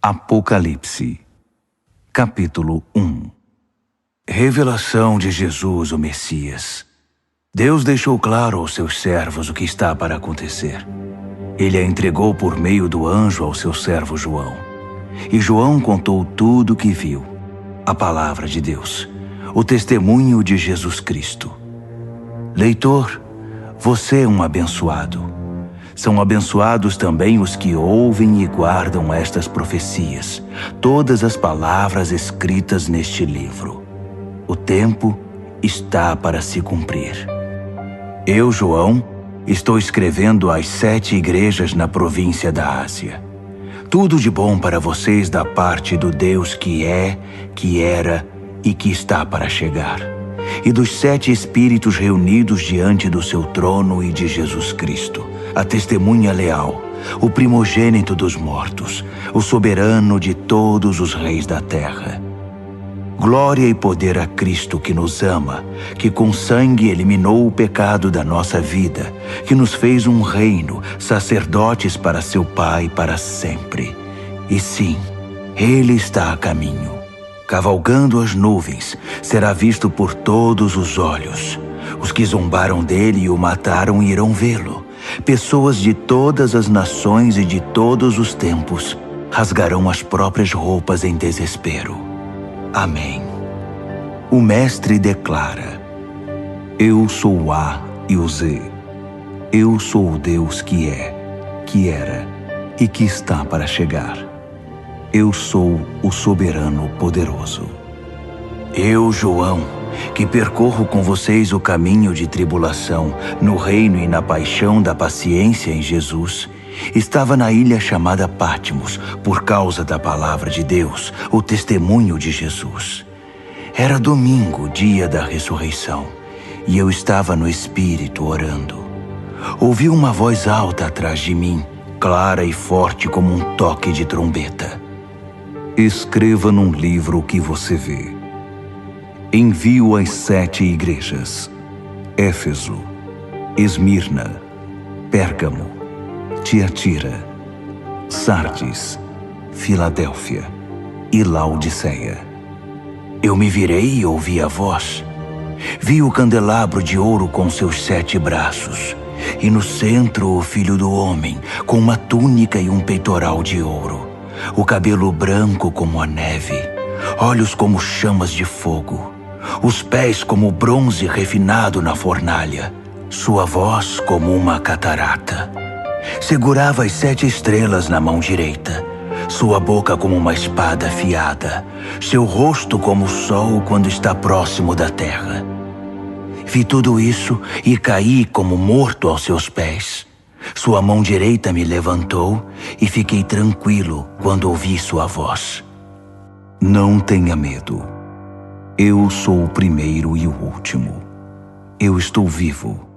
Apocalipse, capítulo 1. Revelação de Jesus, o Messias. Deus deixou claro aos seus servos o que está para acontecer. Ele a entregou por meio do anjo ao seu servo João. E João contou tudo o que viu, a palavra de Deus, o testemunho de Jesus Cristo. Leitor, você é um abençoado. São abençoados também os que ouvem e guardam estas profecias, todas as palavras escritas neste livro. O tempo está para se cumprir. Eu, João, estou escrevendo às 7 igrejas na província da Ásia. Tudo de bom para vocês da parte do Deus que é, que era e que está para chegar, e dos 7 espíritos reunidos diante do seu trono e de Jesus Cristo, a testemunha leal, o primogênito dos mortos, o soberano de todos os reis da terra. Glória e poder a Cristo que nos ama, que com sangue eliminou o pecado da nossa vida, que nos fez um reino, sacerdotes para seu Pai para sempre. E sim, Ele está a caminho. Cavalgando as nuvens, será visto por todos os olhos. Os que zombaram dele e o mataram irão vê-lo. Pessoas de todas as nações e de todos os tempos rasgarão as próprias roupas em desespero. Amém. O Mestre declara: Eu sou o A e o Z. Eu sou o Deus que é, que era e que está para chegar. Eu sou o soberano poderoso. Eu, João, que percorro com vocês o caminho de tribulação, no reino e na paixão da paciência em Jesus, estava na ilha chamada Patmos, por causa da palavra de Deus, o testemunho de Jesus. Era domingo, dia da ressurreição, e eu estava no Espírito orando. Ouvi uma voz alta atrás de mim, clara e forte como um toque de trombeta. Escreva num livro o que você vê. Envio às 7 igrejas: Éfeso, Esmirna, Pérgamo, Tiatira, Sardes, Filadélfia e Laodiceia. Eu me virei e ouvi a voz. Vi o candelabro de ouro com seus 7 braços, e no centro o Filho do Homem, com uma túnica e um peitoral de ouro, o cabelo branco como a neve, olhos como chamas de fogo, os pés como bronze refinado na fornalha, sua voz como uma catarata. Segurava as 7 estrelas na mão direita, sua boca como uma espada afiada, seu rosto como o sol quando está próximo da terra. Vi tudo isso e caí como morto aos seus pés. Sua mão direita me levantou e fiquei tranquilo quando ouvi sua voz. Não tenha medo. Eu sou o primeiro e o último. Eu estou vivo.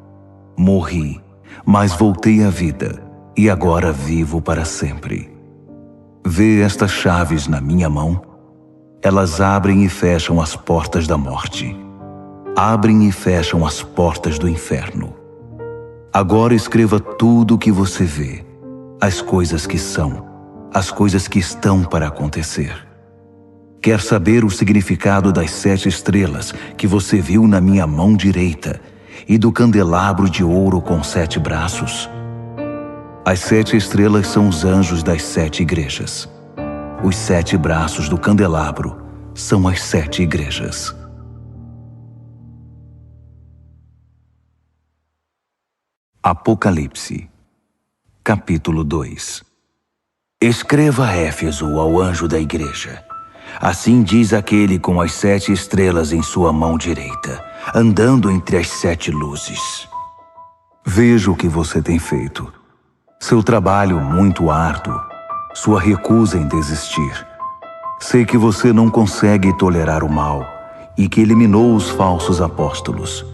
Morri, mas voltei à vida, e agora vivo para sempre. Vê estas chaves na minha mão? Elas abrem e fecham as portas da morte. Abrem e fecham as portas do inferno. Agora escreva tudo o que você vê, as coisas que são, as coisas que estão para acontecer. Quer saber o significado das 7 estrelas que você viu na minha mão direita e do candelabro de ouro com 7 braços? As 7 estrelas são os anjos das 7 igrejas. Os 7 braços do candelabro são as 7 igrejas. Apocalipse, capítulo 2. Escreva a Éfeso, ao anjo da igreja. Assim diz aquele com as 7 estrelas em sua mão direita, andando entre as 7 luzes. Vejo o que você tem feito. Seu trabalho muito árduo, sua recusa em desistir. Sei que você não consegue tolerar o mal e que eliminou os falsos apóstolos.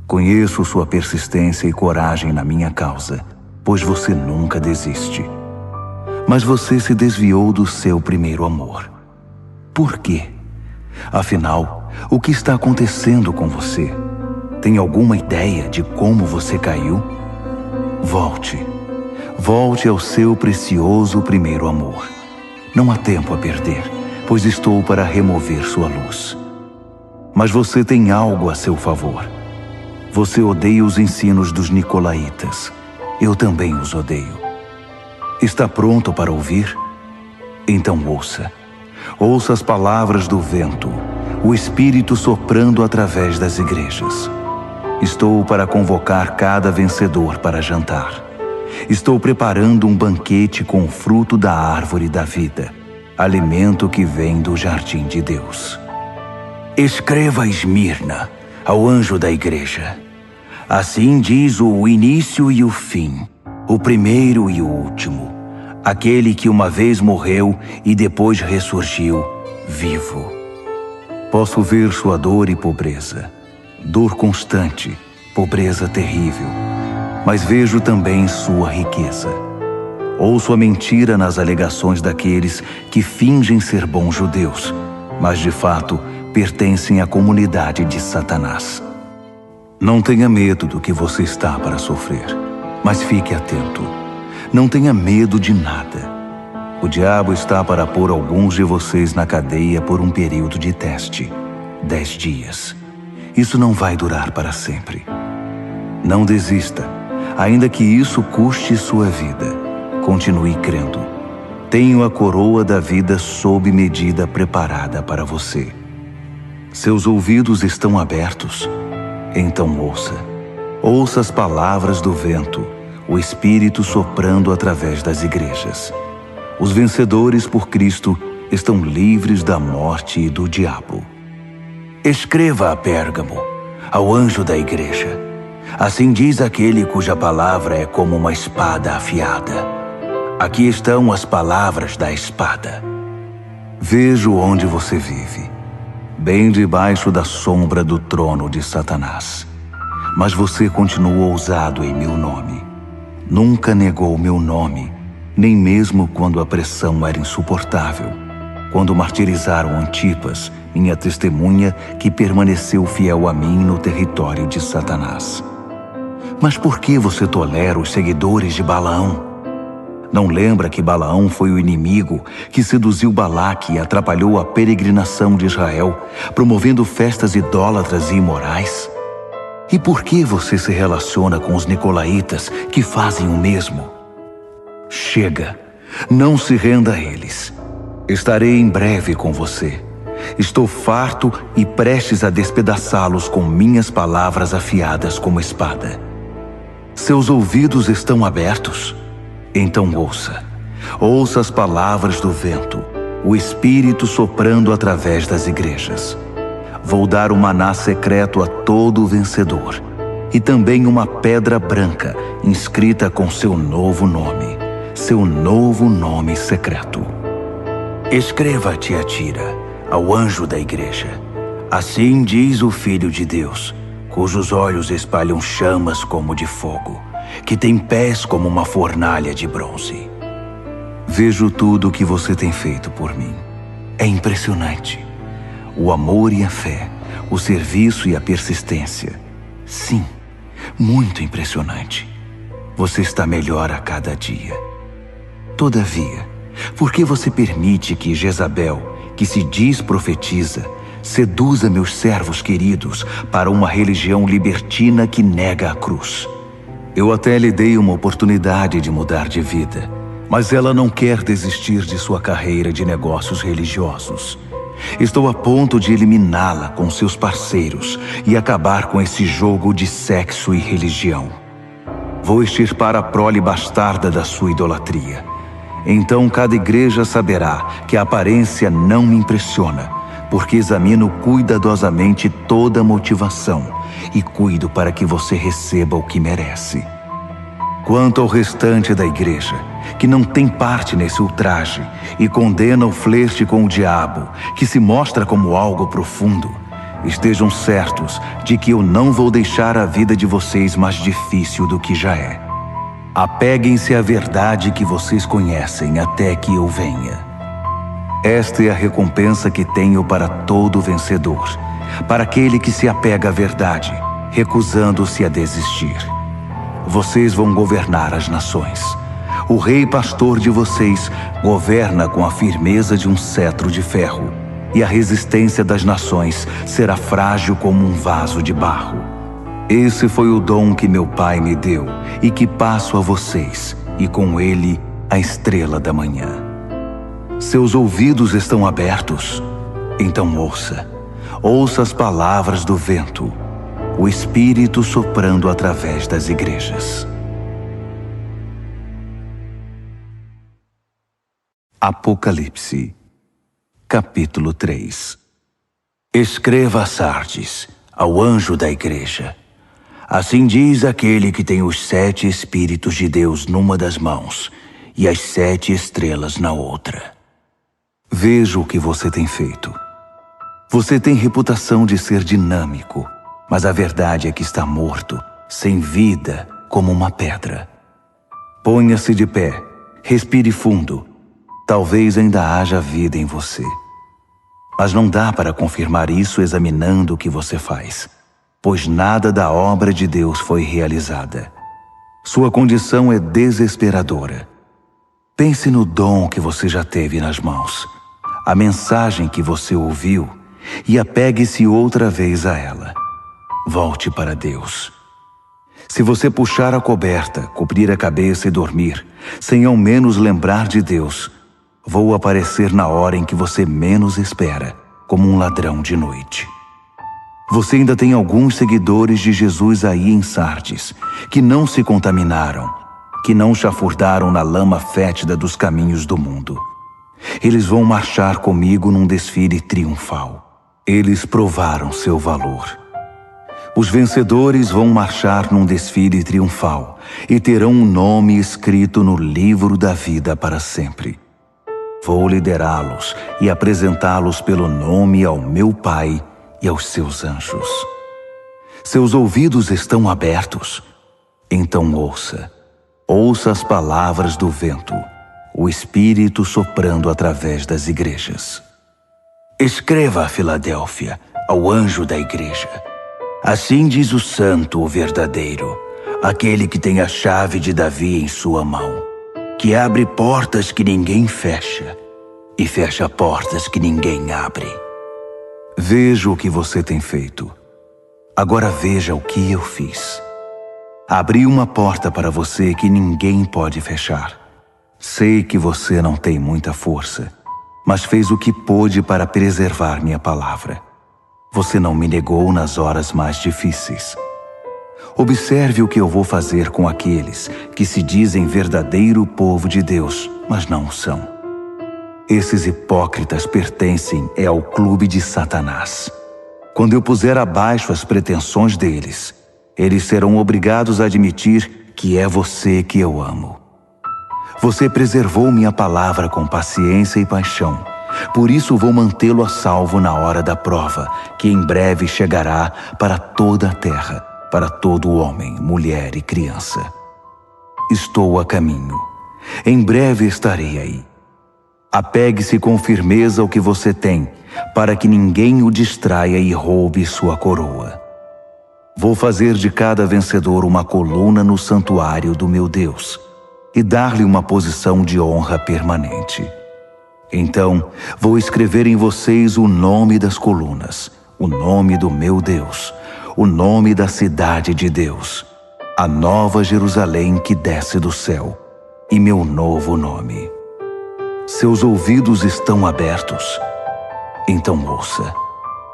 Conheço sua persistência e coragem na minha causa, pois você nunca desiste. Mas você se desviou do seu primeiro amor. Por quê? Afinal, o que está acontecendo com você? Tem alguma ideia de como você caiu? Volte. Volte ao seu precioso primeiro amor. Não há tempo a perder, pois estou para remover sua luz. Mas você tem algo a seu favor. Você odeia os ensinos dos nicolaítas. Eu também os odeio. Está pronto para ouvir? Então ouça. Ouça as palavras do vento, o Espírito soprando através das igrejas. Estou para convocar cada vencedor para jantar. Estou preparando um banquete com o fruto da árvore da vida, alimento que vem do jardim de Deus. Escreva a Esmirna, ao anjo da igreja. Assim diz o início e o fim, o primeiro e o último, aquele que uma vez morreu e depois ressurgiu, vivo. Posso ver sua dor e pobreza, dor constante, pobreza terrível, mas vejo também sua riqueza. Ouço a mentira nas alegações daqueles que fingem ser bons judeus, mas de fato pertencem à comunidade de Satanás. Não tenha medo do que você está para sofrer, mas fique atento. Não tenha medo de nada. O diabo está para pôr alguns de vocês na cadeia por um período de teste, 10 dias. Isso não vai durar para sempre. Não desista, ainda que isso custe sua vida. Continue crendo. Tenho a coroa da vida sob medida preparada para você. Seus ouvidos estão abertos? Então ouça. Ouça as palavras do vento, o Espírito soprando através das igrejas. Os vencedores por Cristo estão livres da morte e do diabo. Escreva a Pérgamo, ao anjo da igreja. Assim diz aquele cuja palavra é como uma espada afiada. Aqui estão as palavras da espada. Vejo onde você vive, bem debaixo da sombra do trono de Satanás. Mas você continua ousado em meu nome. Nunca negou meu nome, nem mesmo quando a pressão era insuportável. Quando martirizaram Antipas, minha testemunha, que permaneceu fiel a mim no território de Satanás. Mas por que você tolera os seguidores de Balaão? Não lembra que Balaão foi o inimigo que seduziu Balaque e atrapalhou a peregrinação de Israel, promovendo festas idólatras e imorais? E por que você se relaciona com os nicolaítas que fazem o mesmo? Chega, não se renda a eles. Estarei em breve com você. Estou farto e prestes a despedaçá-los com minhas palavras afiadas como espada. Seus ouvidos estão abertos? Então ouça. Ouça as palavras do vento, o Espírito soprando através das igrejas. Vou dar um maná secreto a todo vencedor, e também uma pedra branca inscrita com seu novo nome secreto. Escreva a Tiatira, ao anjo da igreja. Assim diz o Filho de Deus, cujos olhos espalham chamas como de fogo, que tem pés como uma fornalha de bronze. Vejo tudo o que você tem feito por mim. É impressionante. O amor e a fé, o serviço e a persistência. Sim, muito impressionante. Você está melhor a cada dia. Todavia, por que você permite que Jezabel, que se diz profetiza, seduza meus servos queridos para uma religião libertina que nega a cruz? Eu até lhe dei uma oportunidade de mudar de vida, mas ela não quer desistir de sua carreira de negócios religiosos. Estou a ponto de eliminá-la com seus parceiros e acabar com esse jogo de sexo e religião. Vou extirpar a prole bastarda da sua idolatria. Então cada igreja saberá que a aparência não me impressiona, porque examino cuidadosamente toda a motivação e cuido para que você receba o que merece. Quanto ao restante da igreja, que não tem parte nesse ultraje e condena o flerte com o diabo, que se mostra como algo profundo, estejam certos de que eu não vou deixar a vida de vocês mais difícil do que já é. Apeguem-se à verdade que vocês conhecem até que eu venha. Esta é a recompensa que tenho para todo vencedor, para aquele que se apega à verdade, recusando-se a desistir. Vocês vão governar as nações. O rei pastor de vocês governa com a firmeza de um cetro de ferro, e a resistência das nações será frágil como um vaso de barro. Esse foi o dom que meu pai me deu e que passo a vocês, e com ele a estrela da manhã. Seus ouvidos estão abertos? Então ouça. Ouça as palavras do vento, o Espírito soprando através das igrejas. Apocalipse, capítulo 3. Escreva a Sardes, ao anjo da igreja. Assim diz aquele que tem os 7 Espíritos de Deus numa das mãos e as 7 estrelas na outra. Veja o que você tem feito. Você tem reputação de ser dinâmico, mas a verdade é que está morto, sem vida, como uma pedra. Ponha-se de pé, respire fundo. Talvez ainda haja vida em você. Mas não dá para confirmar isso examinando o que você faz, pois nada da obra de Deus foi realizada. Sua condição é desesperadora. Pense no dom que você já teve nas mãos, a mensagem que você ouviu, e apegue-se outra vez a ela. Volte para Deus. Se você puxar a coberta, cobrir a cabeça e dormir, sem ao menos lembrar de Deus, vou aparecer na hora em que você menos espera, como um ladrão de noite. Você ainda tem alguns seguidores de Jesus aí em Sardes, que não se contaminaram, que não chafurdaram na lama fétida dos caminhos do mundo. Eles vão marchar comigo num desfile triunfal. Eles provaram seu valor. Os vencedores vão marchar num desfile triunfal e terão um nome escrito no livro da vida para sempre. Vou liderá-los e apresentá-los pelo nome ao meu Pai e aos seus anjos. Seus ouvidos estão abertos? Então ouça. Ouça as palavras do vento, o Espírito soprando através das igrejas. Escreva a Filadélfia, ao anjo da igreja. Assim diz o santo, o verdadeiro, aquele que tem a chave de Davi em sua mão, que abre portas que ninguém fecha e fecha portas que ninguém abre. Veja o que você tem feito. Agora veja o que eu fiz. Abri uma porta para você que ninguém pode fechar. Sei que você não tem muita força, mas fez o que pôde para preservar minha palavra. Você não me negou nas horas mais difíceis. Observe o que eu vou fazer com aqueles que se dizem verdadeiro povo de Deus, mas não são. Esses hipócritas pertencem ao clube de Satanás. Quando eu puser abaixo as pretensões deles, eles serão obrigados a admitir que é você que eu amo. Você preservou minha palavra com paciência e paixão. Por isso vou mantê-lo a salvo na hora da prova, que em breve chegará para toda a terra, para todo homem, mulher e criança. Estou a caminho. Em breve estarei aí. Apegue-se com firmeza ao que você tem, para que ninguém o distraia e roube sua coroa. Vou fazer de cada vencedor uma coluna no santuário do meu Deus e dar-lhe uma posição de honra permanente. Então, vou escrever em vocês o nome das colunas, o nome do meu Deus, o nome da cidade de Deus, a nova Jerusalém que desce do céu, e meu novo nome. Seus ouvidos estão abertos? Então ouça.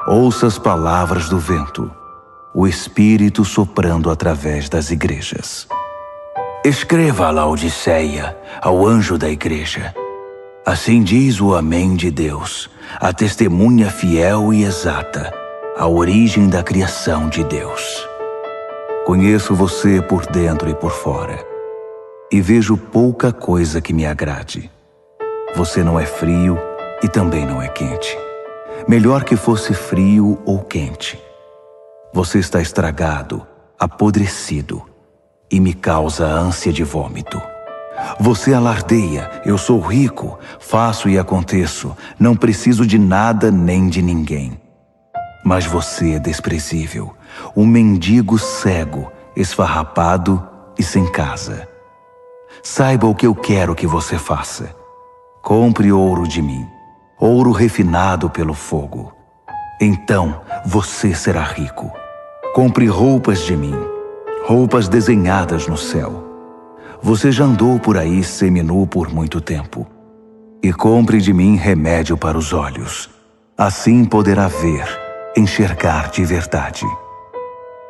Ouça as palavras do vento, o Espírito soprando através das igrejas. Escreva a Laodiceia, ao anjo da igreja. Assim diz o Amém de Deus, a testemunha fiel e exata, a origem da criação de Deus. Conheço você por dentro e por fora, e vejo pouca coisa que me agrade. Você não é frio e também não é quente. Melhor que fosse frio ou quente. Você está estragado, apodrecido, e me causa ânsia de vômito. Você alardeia, eu sou rico, faço e aconteço, não preciso de nada nem de ninguém. Mas você é desprezível, um mendigo cego, esfarrapado e sem casa. Saiba o que eu quero que você faça. Compre ouro de mim, ouro refinado pelo fogo. Então você será rico. Compre roupas de mim, roupas desenhadas no céu. Você já andou por aí seminu por muito tempo. E compre de mim remédio para os olhos. Assim poderá ver, enxergar de verdade.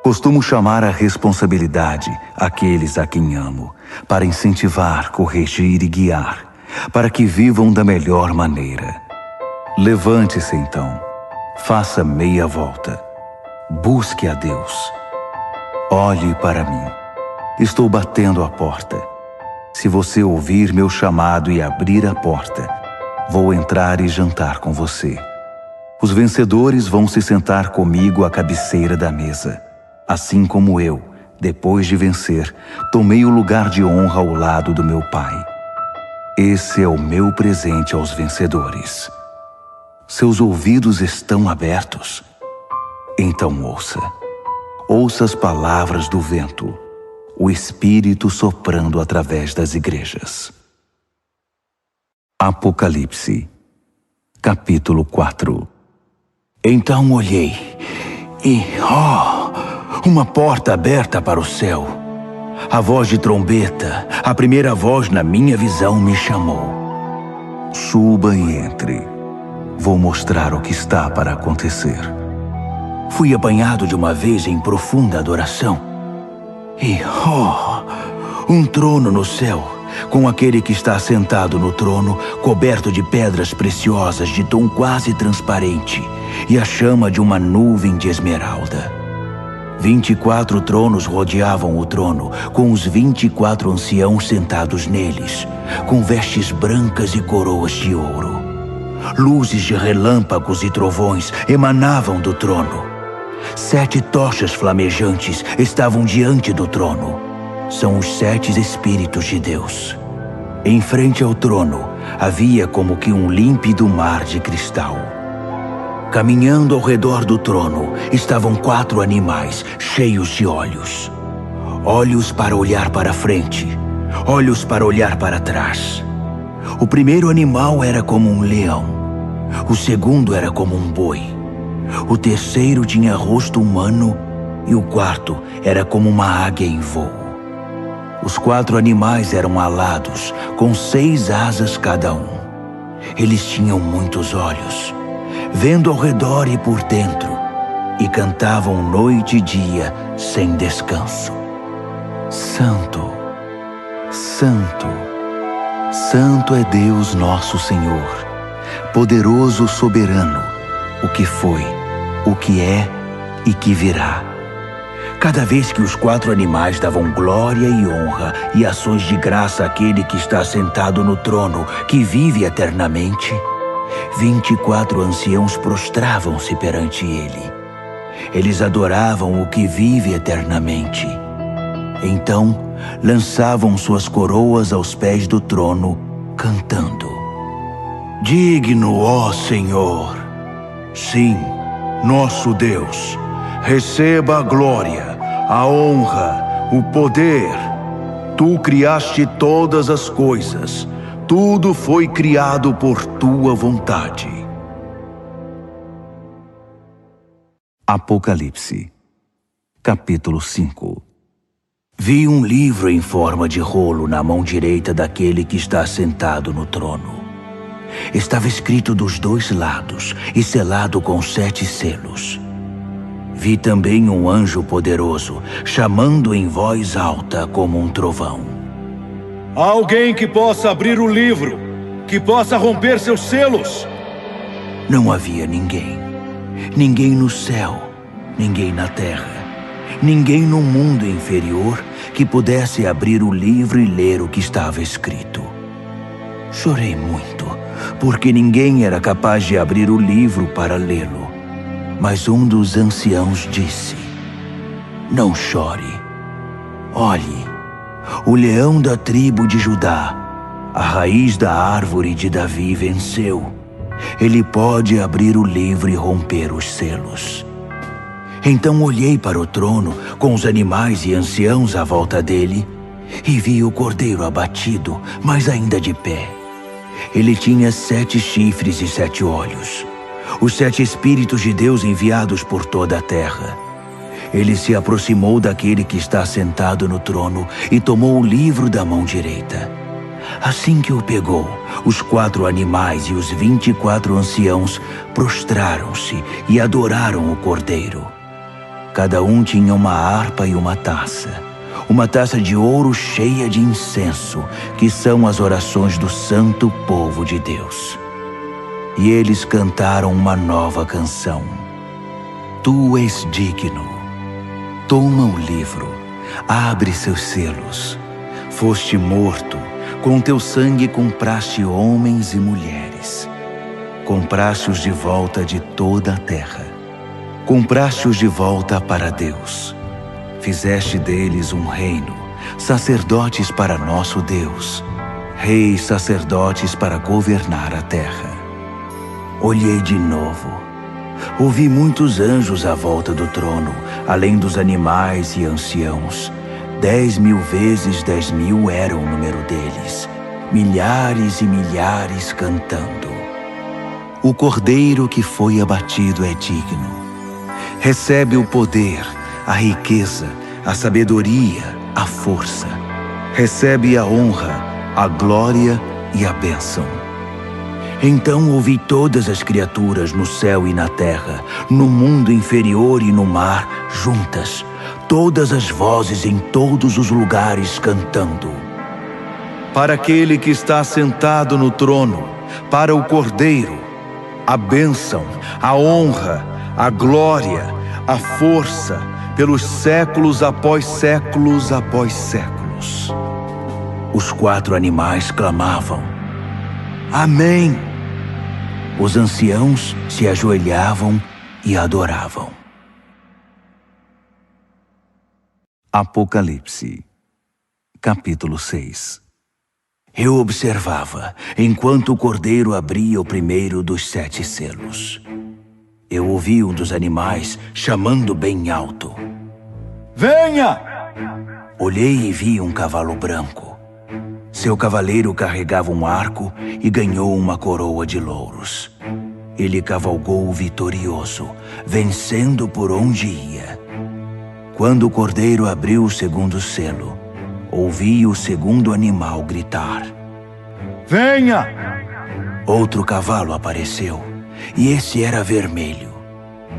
Costumo chamar à responsabilidade aqueles a quem amo, para incentivar, corrigir e guiar, para que vivam da melhor maneira. Levante-se então, faça meia volta, busque a Deus. Olhe para mim, estou batendo a porta. Se você ouvir meu chamado e abrir a porta, vou entrar e jantar com você. Os vencedores vão se sentar comigo à cabeceira da mesa, assim como eu, depois de vencer, tomei o lugar de honra ao lado do meu Pai. Esse é o meu presente aos vencedores. Seus ouvidos estão abertos? Então ouça. Ouça as palavras do vento, o Espírito soprando através das igrejas. Apocalipse, capítulo 4. Então olhei e, uma porta aberta para o céu. A voz de trombeta, a primeira voz na minha visão me chamou. Suba e entre. Vou mostrar o que está para acontecer. Fui apanhado de uma vez em profunda adoração. E, um trono no céu, com aquele que está sentado no trono, coberto de pedras preciosas de tom quase transparente, e a chama de uma nuvem de esmeralda. 24 tronos rodeavam o trono, com os 24 anciãos sentados neles, com vestes brancas e coroas de ouro. Luzes de relâmpagos e trovões emanavam do trono. 7 tochas flamejantes estavam diante do trono. São os 7 Espíritos de Deus. Em frente ao trono havia como que um límpido mar de cristal. Caminhando ao redor do trono estavam 4 animais cheios de olhos. Olhos para olhar para frente, olhos para olhar para trás. O primeiro animal era como um leão. O segundo era como um boi. O terceiro tinha rosto humano e o quarto era como uma águia em voo. Os 4 animais eram alados, com 6 asas cada um. Eles tinham muitos olhos, vendo ao redor e por dentro, e cantavam noite e dia sem descanso. Santo, Santo, Santo é Deus nosso Senhor, poderoso soberano, o que foi, o que é e que virá. Cada vez que os 4 animais davam glória e honra e ações de graça àquele que está sentado no trono, que vive eternamente, 24 anciãos prostravam-se perante ele. Eles adoravam o que vive eternamente. Então, lançavam suas coroas aos pés do trono, cantando: Digno, ó Senhor! Sim, nosso Deus, receba a glória, a honra, o poder. Tu criaste todas as coisas. Tudo foi criado por tua vontade. Apocalipse, capítulo 5. Vi um livro em forma de rolo na mão direita daquele que está sentado no trono. Estava escrito dos 2 lados e selado com 7 selos. Vi também um anjo poderoso, chamando em voz alta como um trovão. Alguém que possa abrir o livro, que possa romper seus selos. Não havia ninguém. Ninguém no céu, ninguém na terra, ninguém no mundo inferior que pudesse abrir o livro e ler o que estava escrito. Chorei muito, porque ninguém era capaz de abrir o livro para lê-lo. Mas um dos anciãos disse: Não chore. Olhe, o leão da tribo de Judá, a raiz da árvore de Davi, venceu. Ele pode abrir o livro e romper os selos. Então olhei para o trono, com os animais e anciãos à volta dele, e vi o cordeiro abatido, mas ainda de pé. Ele tinha 7 chifres e 7 olhos, os 7 Espíritos de Deus enviados por toda a terra. Ele se aproximou daquele que está sentado no trono e tomou o livro da mão direita. Assim que o pegou, os 4 animais e os 24 anciãos prostraram-se e adoraram o cordeiro. Cada um tinha uma harpa e uma taça de ouro cheia de incenso, que são as orações do santo povo de Deus. E eles cantaram uma nova canção. Tu és digno. Toma o livro, abre seus selos. Foste morto, com teu sangue compraste homens e mulheres. Compraste-os de volta de toda a terra. Compraste-os de volta para Deus. Fizeste deles um reino, sacerdotes para nosso Deus, reis sacerdotes para governar a terra. Olhei de novo. Ouvi muitos anjos à volta do trono, além dos animais e anciãos. 10.000 vezes 10.000 era o número deles, milhares e milhares cantando. O cordeiro que foi abatido é digno. Recebe o poder, a riqueza, a sabedoria, a força. Recebe a honra, a glória e a bênção. Então ouvi todas as criaturas no céu e na terra, no mundo inferior e no mar, juntas, todas as vozes em todos os lugares cantando. Para aquele que está sentado no trono, para o Cordeiro, a bênção, a honra, a glória, a força, pelos séculos após séculos após séculos. Os 4 animais clamavam: Amém! Os anciãos se ajoelhavam e adoravam. Apocalipse, capítulo 6. Eu observava, enquanto o cordeiro abria o primeiro dos 7 selos. Eu ouvi um dos animais chamando bem alto: Venha! Olhei e vi um cavalo branco. Seu cavaleiro carregava um arco e ganhou uma coroa de louros. Ele cavalgou vitorioso, vencendo por onde ia. Quando o cordeiro abriu o segundo selo, ouvi o segundo animal gritar: Venha! Outro cavalo apareceu, e esse era vermelho.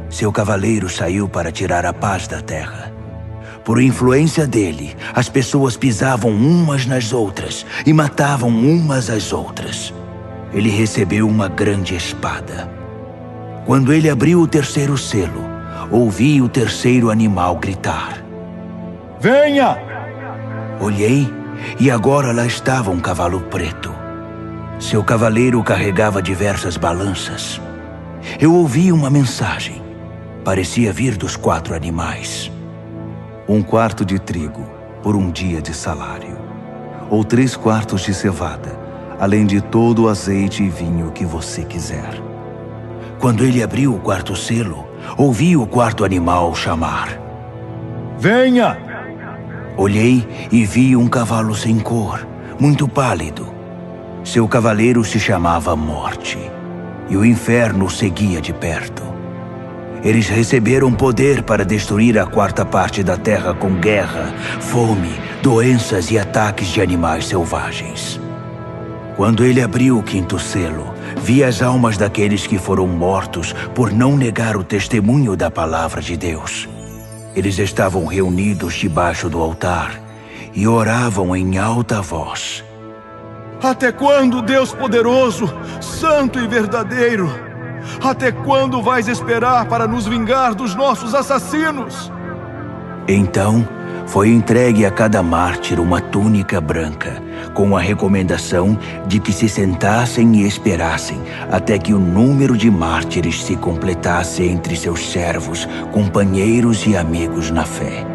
Seu cavaleiro saiu para tirar a paz da terra. Por influência dele, as pessoas pisavam umas nas outras e matavam umas às outras. Ele recebeu uma grande espada. Quando ele abriu o terceiro selo, ouvi o terceiro animal gritar: Venha! Olhei e agora lá estava um cavalo preto. Seu cavaleiro carregava diversas balanças. Eu ouvi uma mensagem. Parecia vir dos 4 animais. 1 quarto de trigo por um dia de salário, ou 3 quartos de cevada, além de todo o azeite e vinho que você quiser. Quando ele abriu o 4º selo, ouvi o 4º animal chamar: Venha! Olhei e vi um cavalo sem cor, muito pálido. Seu cavaleiro se chamava Morte, e o inferno o seguia de perto. Eles receberam poder para destruir a 4ª parte da terra com guerra, fome, doenças e ataques de animais selvagens. Quando ele abriu o 5º selo, vi as almas daqueles que foram mortos por não negar o testemunho da palavra de Deus. Eles estavam reunidos debaixo do altar e oravam em alta voz: Até quando, Deus poderoso, santo e verdadeiro? Até quando vais esperar para nos vingar dos nossos assassinos? Então, foi entregue a cada mártir uma túnica branca, com a recomendação de que se sentassem e esperassem até que o número de mártires se completasse entre seus servos, companheiros e amigos na fé.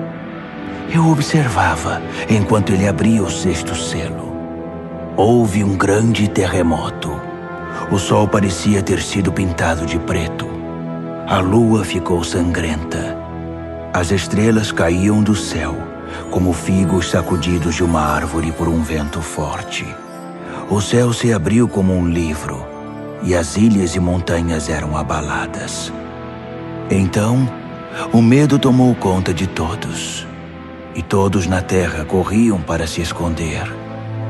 Eu observava enquanto ele abria o 6º selo. Houve um grande terremoto. O sol parecia ter sido pintado de preto. A lua ficou sangrenta. As estrelas caíam do céu, como figos sacudidos de uma árvore por um vento forte. O céu se abriu como um livro, e as ilhas e montanhas eram abaladas. Então, o medo tomou conta de todos, e todos na terra corriam para se esconder.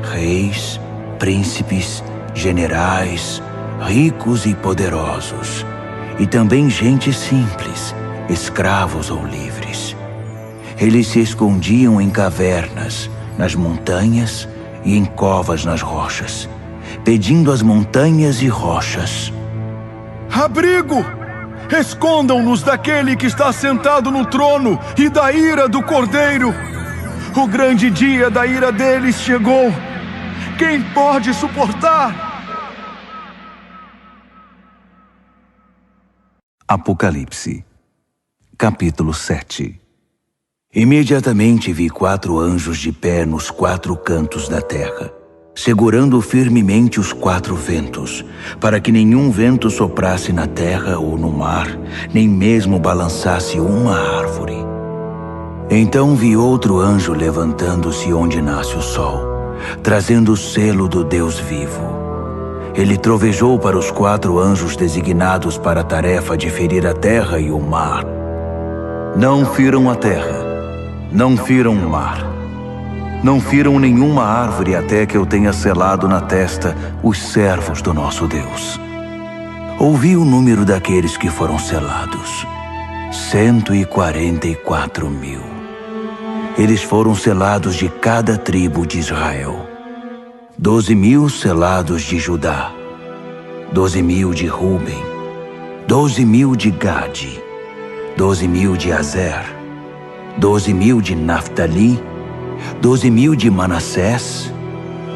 Reis, príncipes, generais, ricos e poderosos, e também gente simples, escravos ou livres. Eles se escondiam em cavernas, nas montanhas e em covas nas rochas, pedindo às montanhas e rochas: abrigo! Escondam-nos daquele que está sentado no trono e da ira do Cordeiro. O grande dia da ira deles chegou. Quem pode suportar? Apocalipse, capítulo 7. Imediatamente vi 4 anjos de pé nos 4 cantos da terra, segurando firmemente os 4 ventos, para que nenhum vento soprasse na terra ou no mar, nem mesmo balançasse uma árvore. Então vi outro anjo levantando-se onde nasce o sol, trazendo o selo do Deus vivo. Ele trovejou para os 4 anjos designados para a tarefa de ferir a terra e o mar. Não firam a terra, não firam o mar, não firam nenhuma árvore até que eu tenha selado na testa os servos do nosso Deus. Ouvi o número daqueles que foram selados: 144.000. Eles foram selados de cada tribo de Israel. 12.000 selados de Judá, 12.000 de Ruben, 12.000 de Gade, 12.000 de Azer, 12.000 de Naftali, 12.000 de Manassés,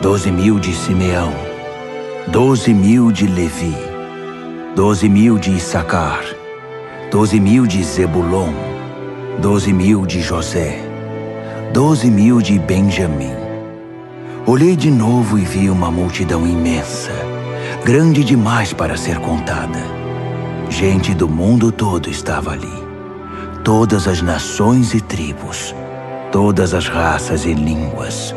12.000 de Simeão, 12.000 de Levi, 12.000 de Issacar, 12.000 de Zebulon, 12.000 de José, 12.000 de Benjamim. Olhei de novo e vi uma multidão imensa, grande demais para ser contada. Gente do mundo todo estava ali. Todas as nações e tribos, todas as raças e línguas.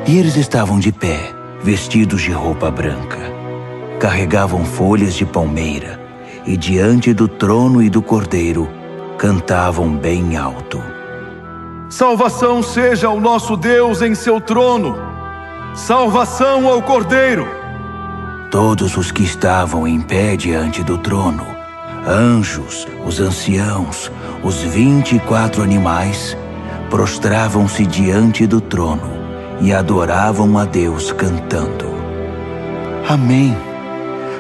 E eles estavam de pé, vestidos de roupa branca. Carregavam folhas de palmeira e diante do trono e do Cordeiro cantavam bem alto: salvação seja ao nosso Deus em seu trono. Salvação ao Cordeiro. Todos os que estavam em pé diante do trono, anjos, os anciãos, os 24 animais, prostravam-se diante do trono e adoravam a Deus cantando: Amém.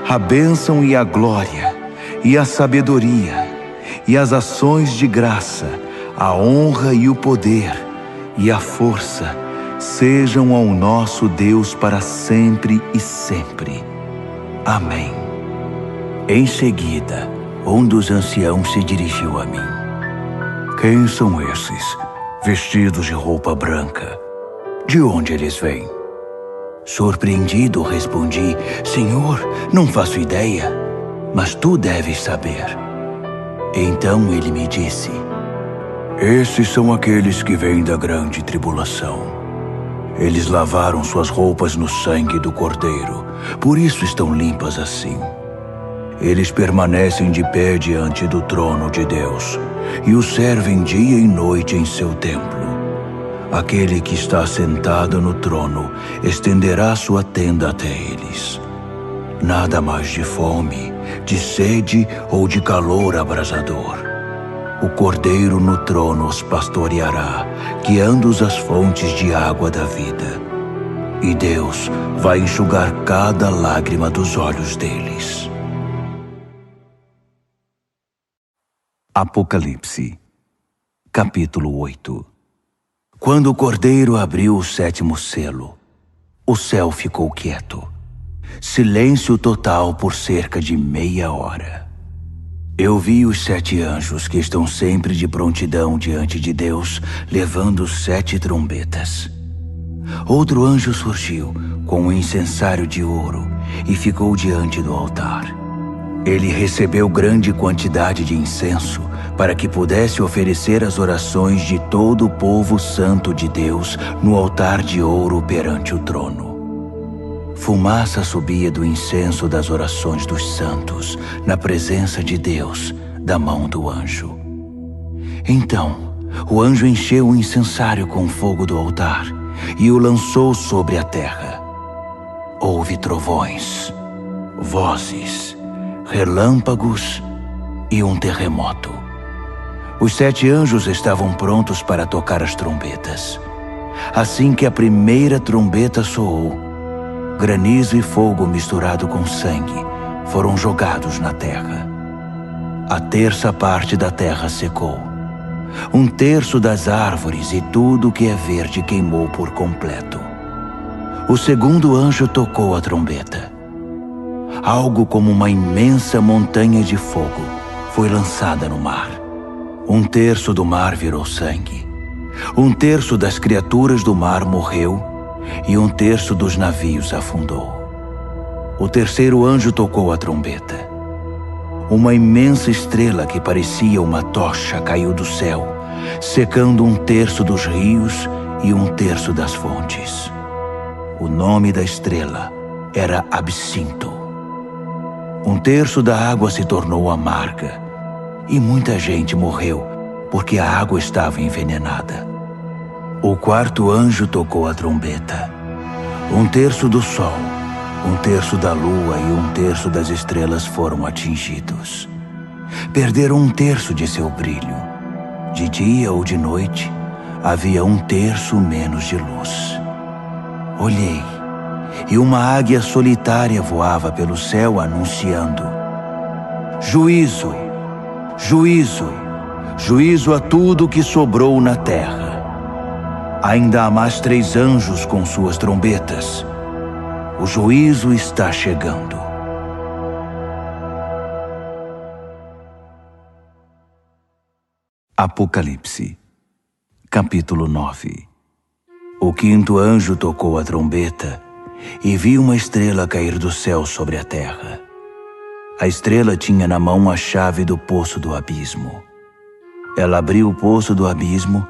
A bênção e a glória, e a sabedoria, e as ações de graça, a honra e o poder, e a força, sejam ao nosso Deus para sempre e sempre. Amém. Em seguida, um dos anciãos se dirigiu a mim: quem são esses, vestidos de roupa branca? De onde eles vêm? Surpreendido, respondi: Senhor, não faço ideia, mas tu deves saber. Então ele me disse: esses são aqueles que vêm da grande tribulação. Eles lavaram suas roupas no sangue do Cordeiro, por isso estão limpas assim. Eles permanecem de pé diante do trono de Deus e o servem dia e noite em seu templo. Aquele que está sentado no trono estenderá sua tenda até eles. Nada mais de fome, de sede ou de calor abrasador. O Cordeiro no trono os pastoreará, guiando-os às fontes de água da vida. E Deus vai enxugar cada lágrima dos olhos deles. Apocalipse, capítulo 8. Quando o Cordeiro abriu o 7º selo, o céu ficou quieto. Silêncio total por cerca de meia hora. Eu vi os 7 anjos que estão sempre de prontidão diante de Deus, levando 7 trombetas. Outro anjo surgiu com um incensário de ouro e ficou diante do altar. Ele recebeu grande quantidade de incenso, para que pudesse oferecer as orações de todo o povo santo de Deus no altar de ouro perante o trono. Fumaça subia do incenso das orações dos santos, na presença de Deus, da mão do anjo. Então, o anjo encheu o incensário com fogo do altar e o lançou sobre a terra. Houve trovões, vozes, relâmpagos e um terremoto. Os 7 anjos estavam prontos para tocar as trombetas. Assim que a primeira trombeta soou, granizo e fogo misturado com sangue foram jogados na terra. A terça parte da terra secou. 1/3 das árvores e tudo que é verde queimou por completo. O segundo anjo tocou a trombeta. Algo como uma imensa montanha de fogo foi lançada no mar. 1/3 do mar virou sangue. 1/3 das criaturas do mar morreu e 1/3 dos navios afundou. O terceiro anjo tocou a trombeta. Uma imensa estrela que parecia uma tocha caiu do céu, secando 1/3 dos rios e 1/3 das fontes. O nome da estrela era Absinto. 1/3 da água se tornou amarga e muita gente morreu porque a água estava envenenada. O quarto anjo tocou a trombeta. 1/3 do sol, 1/3 da lua e 1/3 das estrelas foram atingidos. Perderam 1/3 de seu brilho. De dia ou de noite, havia 1/3 menos de luz. Olhei, e uma águia solitária voava pelo céu anunciando: Juízo, juízo, juízo a tudo que sobrou na terra. Ainda há mais 3 anjos com suas trombetas. O juízo está chegando. Apocalipse, capítulo 9. O quinto anjo tocou a trombeta e vi uma estrela cair do céu sobre a terra. A estrela tinha na mão a chave do poço do abismo. Ela abriu o poço do abismo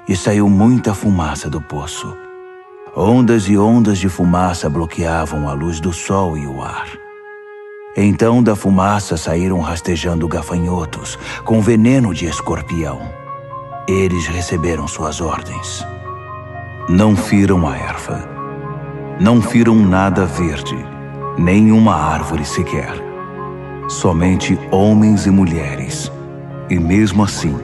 e saiu muita fumaça do poço. Ondas e ondas de fumaça bloqueavam a luz do sol e o ar. Então da fumaça saíram rastejando gafanhotos com veneno de escorpião. Eles receberam suas ordens. Não firam a erva, não firam nada verde, nem uma árvore sequer. Somente homens e mulheres, e mesmo assim,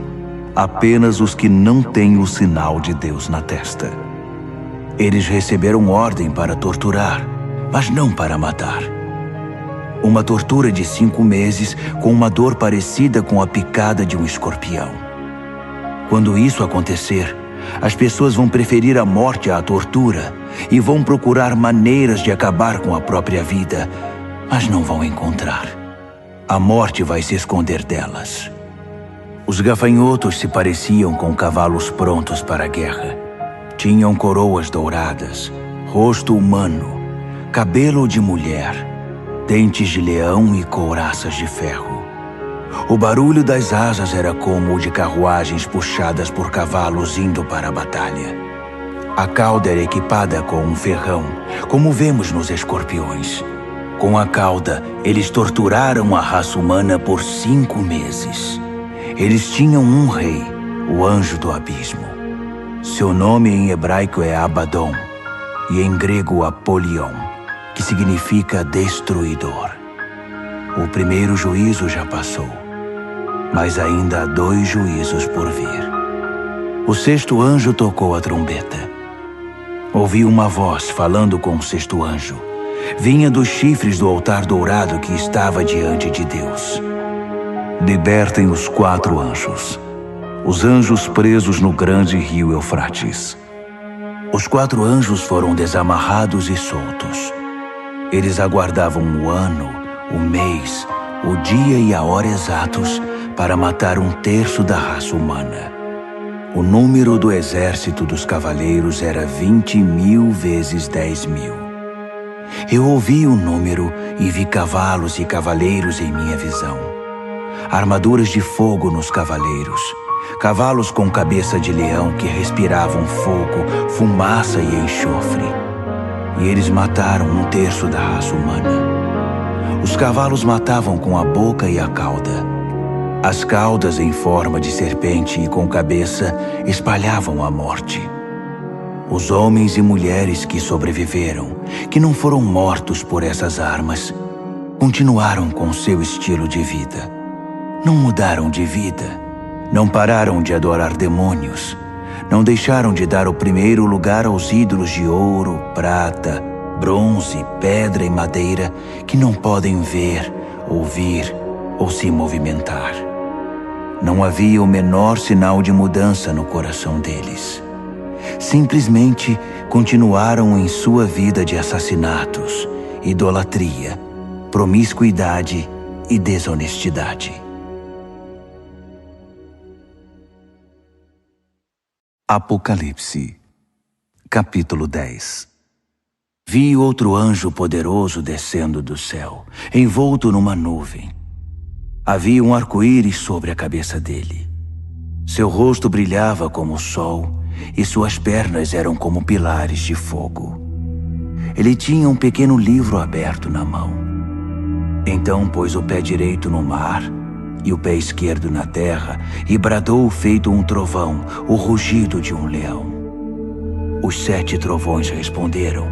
apenas os que não têm o sinal de Deus na testa. Eles receberam ordem para torturar, mas não para matar. Uma tortura de 5 meses com uma dor parecida com a picada de um escorpião. Quando isso acontecer, as pessoas vão preferir a morte à tortura e vão procurar maneiras de acabar com a própria vida, mas não vão encontrar. A morte vai se esconder delas. Os gafanhotos se pareciam com cavalos prontos para a guerra. Tinham coroas douradas, rosto humano, cabelo de mulher, dentes de leão e couraças de ferro. O barulho das asas era como o de carruagens puxadas por cavalos indo para a batalha. A cauda era equipada com um ferrão, como vemos nos escorpiões. Com a cauda, eles torturaram a raça humana por 5 meses. Eles tinham um rei, o anjo do abismo. Seu nome em hebraico é Abaddon e em grego Apolion, que significa destruidor. O primeiro juízo já passou, mas ainda há 2 juízos por vir. O sexto anjo tocou a trombeta. Ouvi uma voz falando com o sexto anjo. Vinha dos chifres do altar dourado que estava diante de Deus. Libertem os 4 anjos, os anjos presos no grande rio Eufrates. Os 4 anjos foram desamarrados e soltos. Eles aguardavam o ano, o mês, o dia e a hora exatos para matar 1/3 da raça humana. O número do exército dos cavaleiros era 20.000 vezes 10.000. Eu ouvi o número e vi cavalos e cavaleiros em minha visão. armaduras de fogo nos cavaleiros, cavalos com cabeça de leão que respiravam fogo, fumaça e enxofre. E eles mataram 1/3 da raça humana. Os cavalos matavam com a boca e a cauda. As caudas em forma de serpente e com cabeça espalhavam a morte. Os homens e mulheres que sobreviveram, que não foram mortos por essas armas, continuaram com seu estilo de vida. Não mudaram de vida, não pararam de adorar demônios, não deixaram de dar o primeiro lugar aos ídolos de ouro, prata, bronze, pedra e madeira que não podem ver, ouvir ou se movimentar. Não havia o menor sinal de mudança no coração deles. Simplesmente continuaram em sua vida de assassinatos, idolatria, promiscuidade e desonestidade. Apocalipse, capítulo 10. Vi outro anjo poderoso descendo do céu, envolto numa nuvem. Havia um arco-íris sobre a cabeça dele. Seu rosto brilhava como o sol e suas pernas eram como pilares de fogo. Ele tinha um pequeno livro aberto na mão. Então pôs o pé direito no mar e o pé esquerdo na terra e bradou feito um trovão, o rugido de um leão. Os 7 trovões responderam.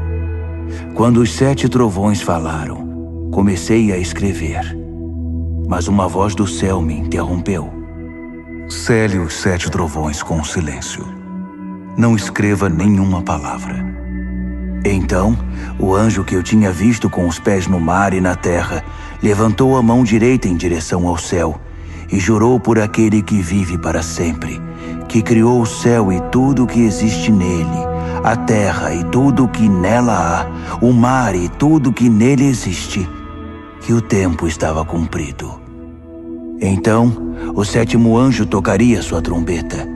Quando os 7 trovões falaram, comecei a escrever. Mas uma voz do céu me interrompeu. Cele os 7 trovões com silêncio. Não escreva nenhuma palavra. Então, o anjo que eu tinha visto com os pés no mar e na terra, levantou a mão direita em direção ao céu e jurou por aquele que vive para sempre, que criou o céu e tudo o que existe nele, a terra e tudo o que nela há, o mar e tudo o que nele existe, que o tempo estava cumprido. Então, o 7º anjo tocaria sua trombeta,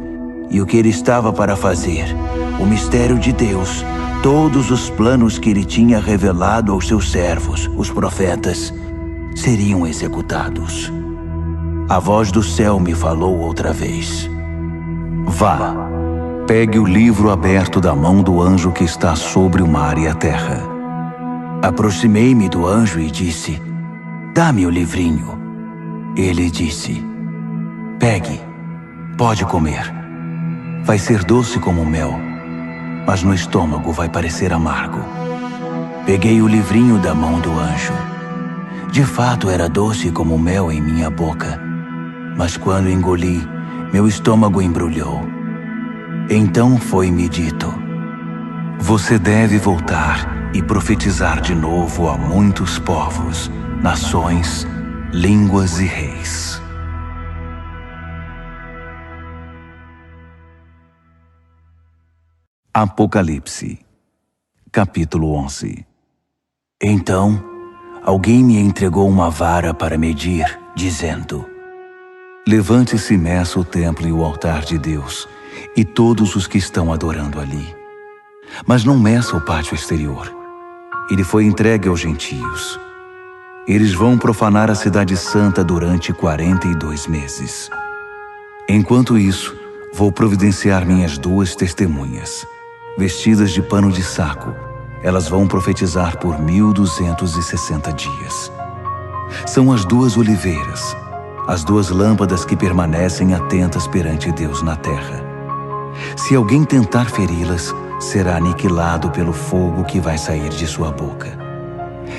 e o que ele estava para fazer, o mistério de Deus, todos os planos que ele tinha revelado aos seus servos, os profetas, seriam executados. A voz do céu me falou outra vez. Vá, pegue o livro aberto da mão do anjo que está sobre o mar e a terra. Aproximei-me do anjo e disse, dá-me o livrinho. Ele disse, pegue, pode comer. Vai ser doce como mel, mas no estômago vai parecer amargo. Peguei o livrinho da mão do anjo. De fato era doce como mel em minha boca, mas quando engoli, meu estômago embrulhou. Então foi-me dito, você deve voltar e profetizar de novo a muitos povos, nações, línguas e reis. Apocalipse, capítulo 11. Então, alguém me entregou uma vara para medir, dizendo, levante-se e meça o templo e o altar de Deus, e todos os que estão adorando ali. Mas não meça o pátio exterior. Ele foi entregue aos gentios. Eles vão profanar a cidade santa durante 42 meses. Enquanto isso, vou providenciar minhas 2 testemunhas. Vestidas de pano de saco, elas vão profetizar por 1260 dias. São as 2 oliveiras, as 2 lâmpadas que permanecem atentas perante Deus na terra. Se alguém tentar feri-las, será aniquilado pelo fogo que vai sair de sua boca.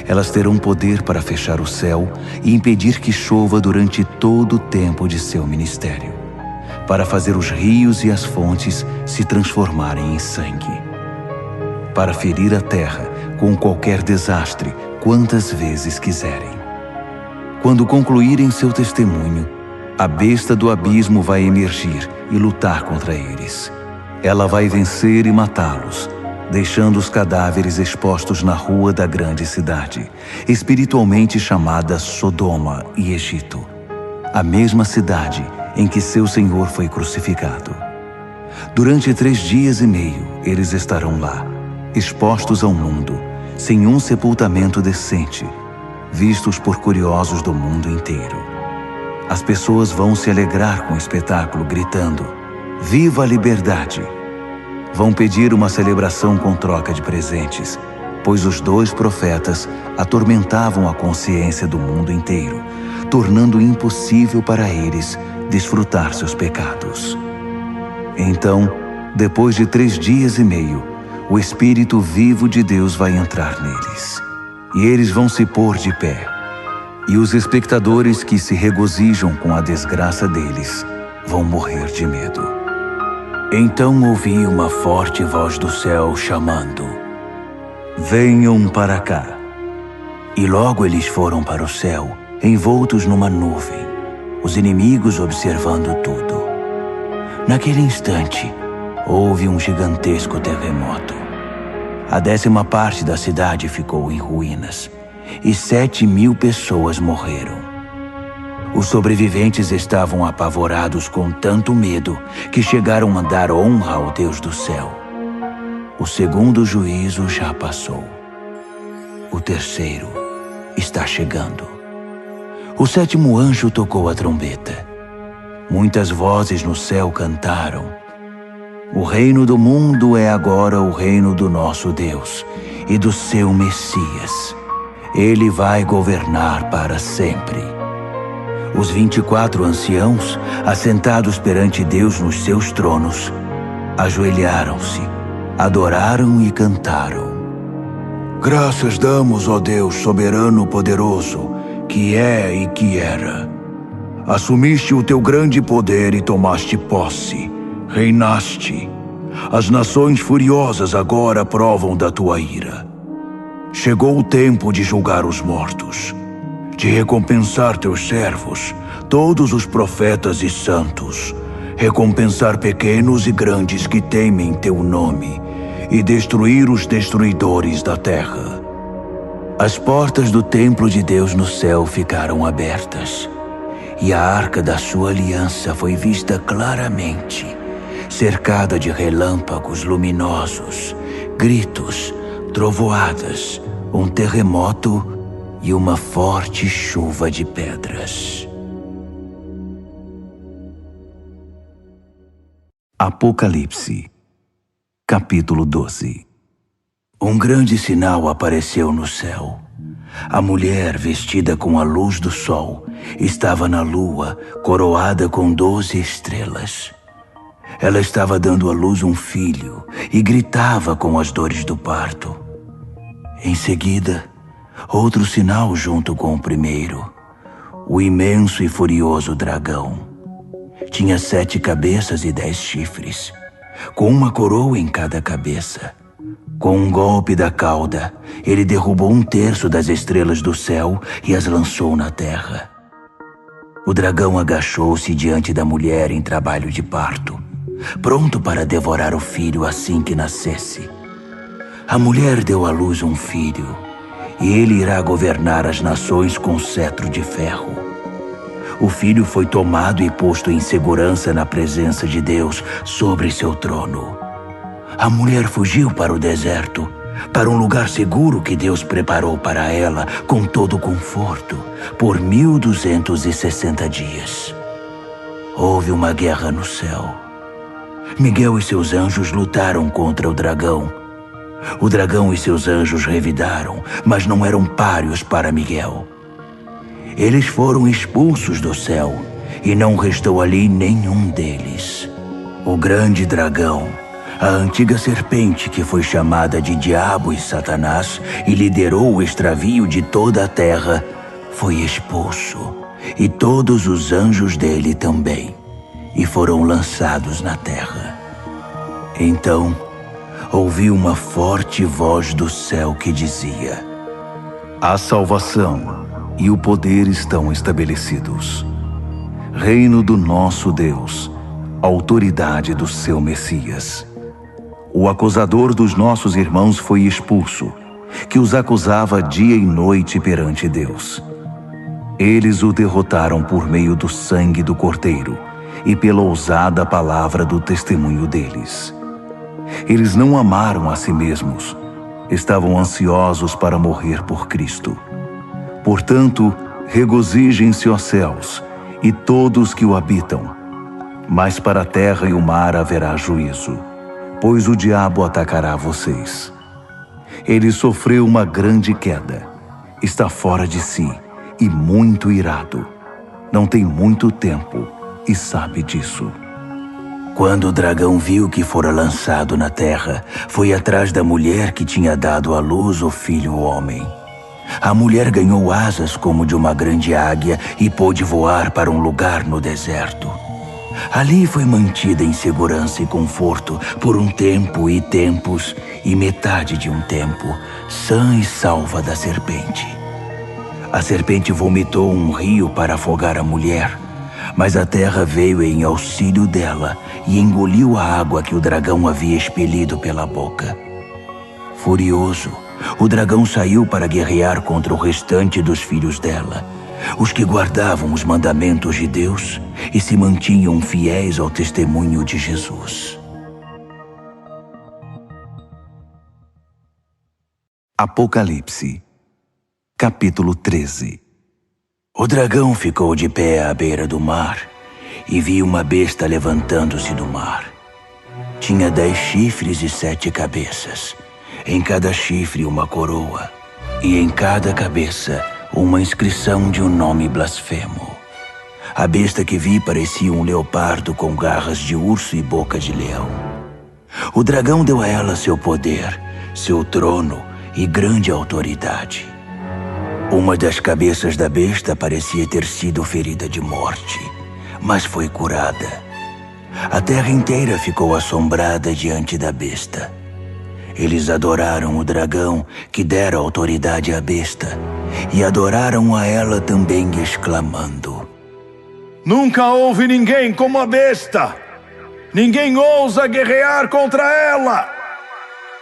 Elas terão poder para fechar o céu e impedir que chova durante todo o tempo de seu ministério, para fazer os rios e as fontes se transformarem em sangue, para ferir a terra com qualquer desastre quantas vezes quiserem. Quando concluírem seu testemunho, a besta do abismo vai emergir e lutar contra eles. Ela vai vencer e matá-los, deixando os cadáveres expostos na rua da grande cidade, espiritualmente chamada Sodoma e Egito, a mesma cidade em que seu Senhor foi crucificado. Durante 3 dias e meio, eles estarão lá, expostos ao mundo, sem um sepultamento decente, vistos por curiosos do mundo inteiro. As pessoas vão se alegrar com o espetáculo, gritando: "Viva a liberdade!" Vão pedir uma celebração com troca de presentes, pois os 2 profetas atormentavam a consciência do mundo inteiro, tornando impossível para eles desfrutar seus pecados. Então, depois de 3 dias e meio, o Espírito vivo de Deus vai entrar neles, e eles vão se pôr de pé. E os espectadores que se regozijam com a desgraça deles vão morrer de medo. Então ouvi uma forte voz do céu chamando: "Venham para cá." E logo eles foram para o céu, envoltos numa nuvem, os inimigos observando tudo. Naquele instante, houve um gigantesco terremoto. A 10ª parte da cidade ficou em ruínas, e 7.000 pessoas morreram. Os sobreviventes estavam apavorados com tanto medo que chegaram a dar honra ao Deus do céu. O 2º juízo já passou. O 3º está chegando. O 7º anjo tocou a trombeta. Muitas vozes no céu cantaram: "O reino do mundo é agora o reino do nosso Deus e do seu Messias. Ele vai governar para sempre." Os 24 anciãos, assentados perante Deus nos seus tronos, ajoelharam-se, adoraram e cantaram: "Graças damos, ó Deus soberano poderoso, que é e que era. Assumiste o teu grande poder e tomaste posse, reinaste. As nações furiosas agora provam da tua ira. Chegou o tempo de julgar os mortos, de recompensar teus servos, todos os profetas e santos, recompensar pequenos e grandes que temem teu nome, e destruir os destruidores da terra." As portas do templo de Deus no céu ficaram abertas, e a arca da sua aliança foi vista claramente, cercada de relâmpagos luminosos, gritos, trovoadas, um terremoto e uma forte chuva de pedras. Apocalipse, capítulo 12. Um grande sinal apareceu no céu. A mulher, vestida com a luz do sol, estava na lua, coroada com 12 estrelas. Ela estava dando à luz um filho e gritava com as dores do parto. Em seguida, outro sinal junto com o primeiro: o imenso e furioso dragão. Tinha 7 cabeças e 10 chifres, com uma coroa em cada cabeça. Com um golpe da cauda, ele derrubou 1/3 das estrelas do céu e as lançou na terra. O dragão agachou-se diante da mulher em trabalho de parto, pronto para devorar o filho assim que nascesse. A mulher deu à luz um filho, e ele irá governar as nações com cetro de ferro. O filho foi tomado e posto em segurança na presença de Deus sobre seu trono. A mulher fugiu para o deserto, para um lugar seguro que Deus preparou para ela com todo conforto, por 1260 dias. Houve uma guerra no céu. Miguel e seus anjos lutaram contra o dragão. O dragão e seus anjos revidaram, mas não eram páreos para Miguel. Eles foram expulsos do céu, e não restou ali nenhum deles. O grande dragão, a antiga serpente que foi chamada de Diabo e Satanás e liderou o extravio de toda a terra, foi expulso, e todos os anjos dele também, e foram lançados na terra. Então, ouvi uma forte voz do céu que dizia: "A salvação e o poder estão estabelecidos. Reino do nosso Deus, autoridade do seu Messias. O acusador dos nossos irmãos foi expulso, que os acusava dia e noite perante Deus. Eles o derrotaram por meio do sangue do Cordeiro e pela ousada palavra do testemunho deles. Eles não amaram a si mesmos, estavam ansiosos para morrer por Cristo. Portanto, regozijem-se, ó céus, e todos que o habitam. Mas para a terra e o mar haverá juízo, pois o diabo atacará vocês. Ele sofreu uma grande queda, está fora de si e muito irado. Não tem muito tempo e sabe disso. Quando o dragão viu que fora lançado na terra, foi atrás da mulher que tinha dado à luz o filho homem. A mulher ganhou asas como de uma grande águia e pôde voar para um lugar no deserto. Ali foi mantida em segurança e conforto por um tempo e tempos e metade de um tempo, sã e salva da serpente. A serpente vomitou um rio para afogar a mulher, mas a terra veio em auxílio dela e engoliu a água que o dragão havia expelido pela boca. Furioso, o dragão saiu para guerrear contra o restante dos filhos dela, os que guardavam os mandamentos de Deus e se mantinham fiéis ao testemunho de Jesus. Apocalipse, capítulo 13. O dragão ficou de pé à beira do mar e viu uma besta levantando-se do mar. Tinha 10 chifres e 7 cabeças, em cada chifre uma coroa, e em cada cabeça uma inscrição de um nome blasfemo. A besta que vi parecia um leopardo com garras de urso e boca de leão. O dragão deu a ela seu poder, seu trono e grande autoridade. Uma das cabeças da besta parecia ter sido ferida de morte, mas foi curada. A terra inteira ficou assombrada diante da besta. Eles adoraram o dragão, que dera autoridade à besta, e adoraram a ela também, exclamando: Nunca houve ninguém como a besta! Ninguém ousa guerrear contra ela!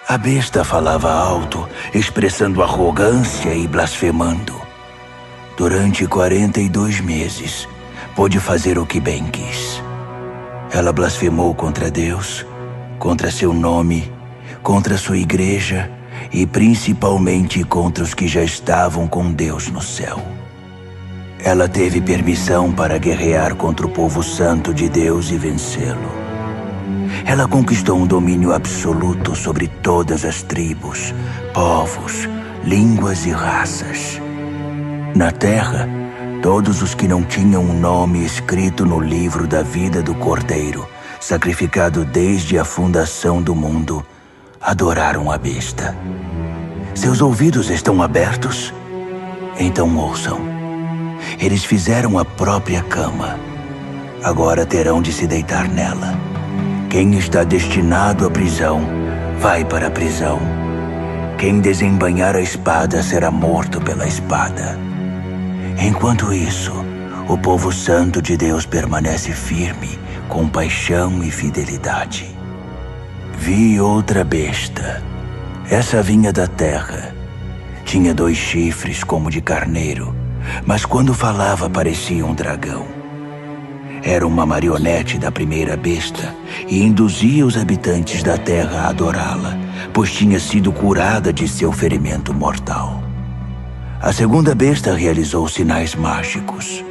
A besta falava alto, expressando arrogância e blasfemando. Durante 42 meses, pôde fazer o que bem quis. Ela blasfemou contra Deus, contra seu nome, contra sua igreja e principalmente contra os que já estavam com Deus no céu. Ela teve permissão para guerrear contra o povo santo de Deus e vencê-lo. Ela conquistou um domínio absoluto sobre todas as tribos, povos, línguas e raças. Na terra, todos os que não tinham um nome escrito no livro da vida do Cordeiro, sacrificado desde a fundação do mundo, adoraram a besta. Seus ouvidos estão abertos? Então ouçam. Eles fizeram a própria cama. Agora terão de se deitar nela. Quem está destinado à prisão, vai para a prisão. Quem desembainhar a espada será morto pela espada. Enquanto isso, o povo santo de Deus permanece firme, com paixão e fidelidade. Vi outra besta. Essa vinha da terra. Tinha 2 chifres como de carneiro, mas quando falava parecia um dragão. Era uma marionete da primeira besta e induzia os habitantes da terra a adorá-la, pois tinha sido curada de seu ferimento mortal. A segunda besta realizou sinais mágicos.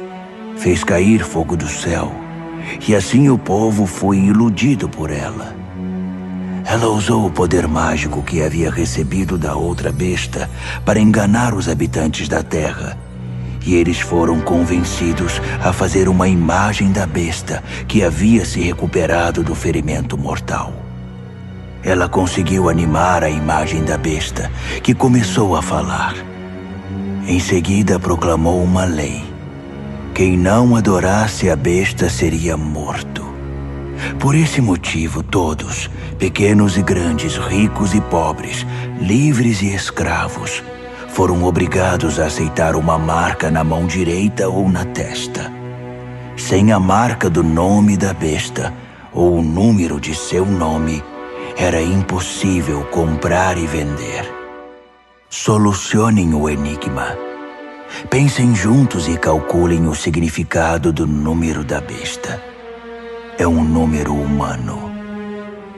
Fez cair fogo do céu, e assim o povo foi iludido por ela. Ela usou o poder mágico que havia recebido da outra besta para enganar os habitantes da terra, e eles foram convencidos a fazer uma imagem da besta que havia se recuperado do ferimento mortal. Ela conseguiu animar a imagem da besta, que começou a falar. Em seguida proclamou uma lei. Quem não adorasse a besta seria morto. Por esse motivo, todos, pequenos e grandes, ricos e pobres, livres e escravos, foram obrigados a aceitar uma marca na mão direita ou na testa. Sem a marca do nome da besta ou o número de seu nome, era impossível comprar e vender. Solucionem o enigma. Pensem juntos e calculem o significado do número da besta. É um número humano.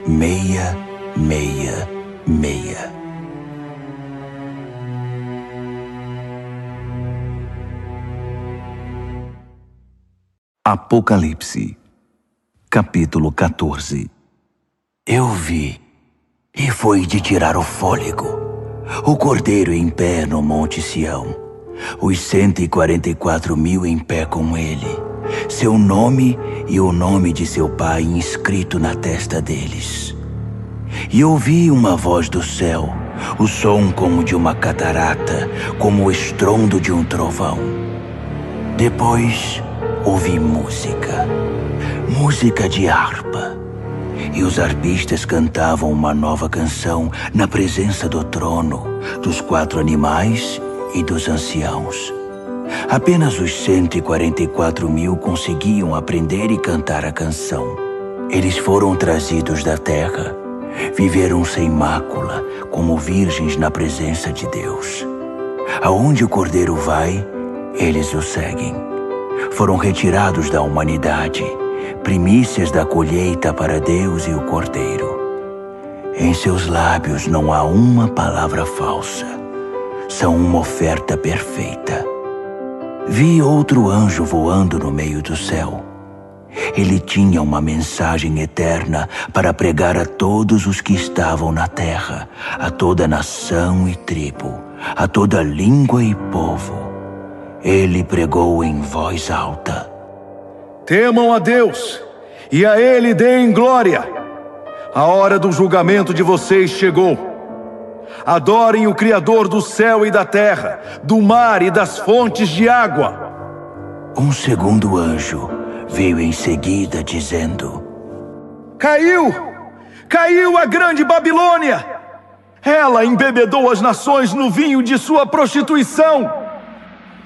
666. Apocalipse, capítulo 14. Eu vi, e foi de tirar o fôlego, o Cordeiro em pé no Monte Sião, os 144.000 em pé com ele, seu nome e o nome de seu pai inscrito na testa deles. E ouvi uma voz do céu, o som como de uma catarata, como o estrondo de um trovão. Depois ouvi música de harpa. E os arpistas cantavam uma nova canção na presença do trono, dos 4 animais e dos anciãos. Apenas os 144.000 conseguiam aprender e cantar a canção. Eles foram trazidos da terra, viveram sem mácula, como virgens na presença de Deus. Aonde o Cordeiro vai, eles o seguem. Foram retirados da humanidade, primícias da colheita para Deus e o Cordeiro. Em seus lábios não há uma palavra falsa. São uma oferta perfeita. Vi outro anjo voando no meio do céu. Ele tinha uma mensagem eterna para pregar a todos os que estavam na terra, a toda nação e tribo, a toda língua e povo. Ele pregou em voz alta: Temam a Deus, e a Ele deem glória. A hora do julgamento de vocês chegou. Adorem o Criador do céu e da terra, do mar e das fontes de água. Um segundo anjo veio em seguida, dizendo: Caiu a grande Babilônia! Ela embebedou as nações no vinho de sua prostituição.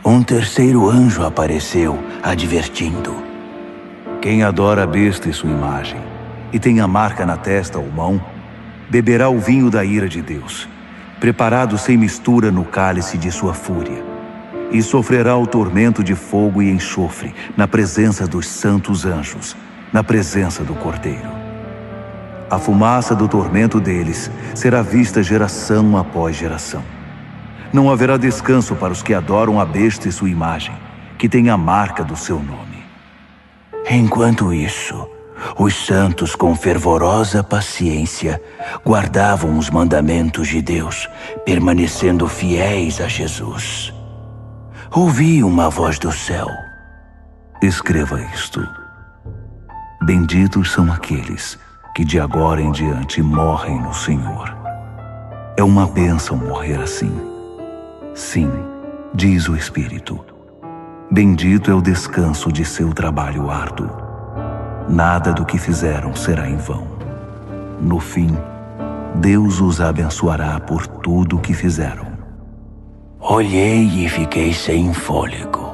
Um terceiro anjo apareceu, advertindo: Quem adora a besta e sua imagem, e tem a marca na testa ou mão, beberá o vinho da ira de Deus, preparado sem mistura no cálice de sua fúria, e sofrerá o tormento de fogo e enxofre na presença dos santos anjos, na presença do Cordeiro. A fumaça do tormento deles será vista geração após geração. Não haverá descanso para os que adoram a besta e sua imagem, que tem a marca do seu nome. Enquanto isso, os santos, com fervorosa paciência, guardavam os mandamentos de Deus, permanecendo fiéis a Jesus. Ouvi uma voz do céu: Escreva isto. Benditos são aqueles que de agora em diante morrem no Senhor. É uma bênção morrer assim. Sim, diz o Espírito. Bendito é o descanso de seu trabalho árduo. Nada do que fizeram será em vão. No fim, Deus os abençoará por tudo o que fizeram. Olhei e fiquei sem fôlego.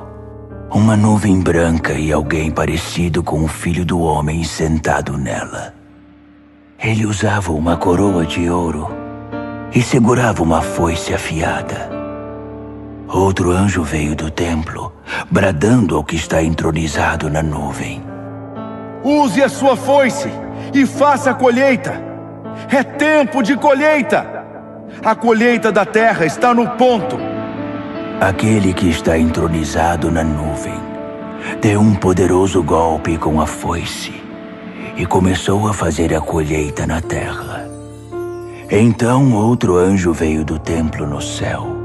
Uma nuvem branca e alguém parecido com o Filho do Homem sentado nela. Ele usava uma coroa de ouro e segurava uma foice afiada. Outro anjo veio do templo, bradando ao que está entronizado na nuvem: Use a sua foice e faça a colheita. É tempo de colheita. A colheita da terra está no ponto. Aquele que está entronizado na nuvem deu um poderoso golpe com a foice e começou a fazer a colheita na terra. Então outro anjo veio do templo no céu.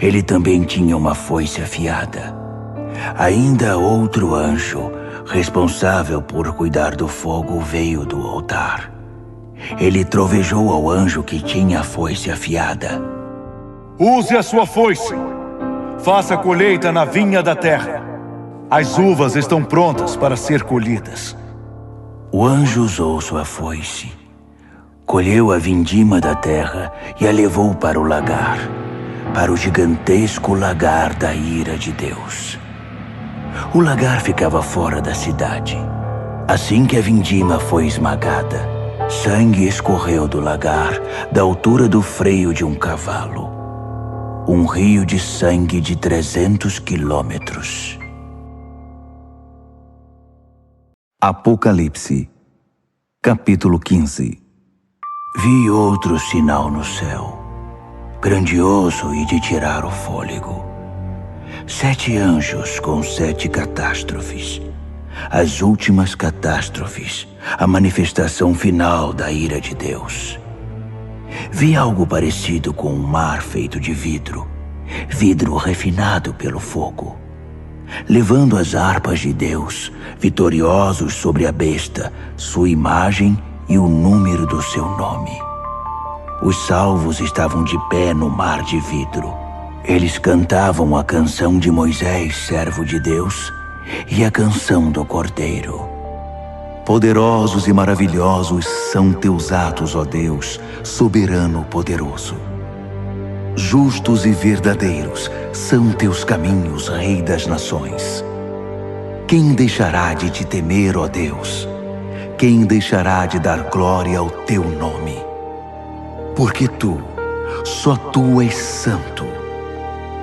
Ele também tinha uma foice afiada. Ainda outro anjo, responsável por cuidar do fogo, veio do altar. Ele trovejou ao anjo que tinha a foice afiada: Use a sua foice. Faça a colheita na vinha da terra. As uvas estão prontas para ser colhidas. O anjo usou sua foice, colheu a vindima da terra e a levou para o lagar, para o gigantesco lagar da ira de Deus. O lagar ficava fora da cidade. Assim que a vindima foi esmagada, sangue escorreu do lagar, da altura do freio de um cavalo. Um rio de sangue de 300 quilômetros. Apocalipse, capítulo 15. Vi outro sinal no céu, grandioso e de tirar o fôlego. 7 anjos com 7 catástrofes, as últimas catástrofes, a manifestação final da ira de Deus. Vi algo parecido com um mar feito de vidro refinado pelo fogo, levando as harpas de Deus, vitoriosos sobre a besta, sua imagem e o número do seu nome. Os salvos estavam de pé no mar de vidro. Eles cantavam a canção de Moisés, servo de Deus, e a canção do Cordeiro. Poderosos e maravilhosos são teus atos, ó Deus, soberano poderoso. Justos e verdadeiros são teus caminhos, Rei das nações. Quem deixará de te temer, ó Deus? Quem deixará de dar glória ao teu nome? Porque tu, só tu és santo.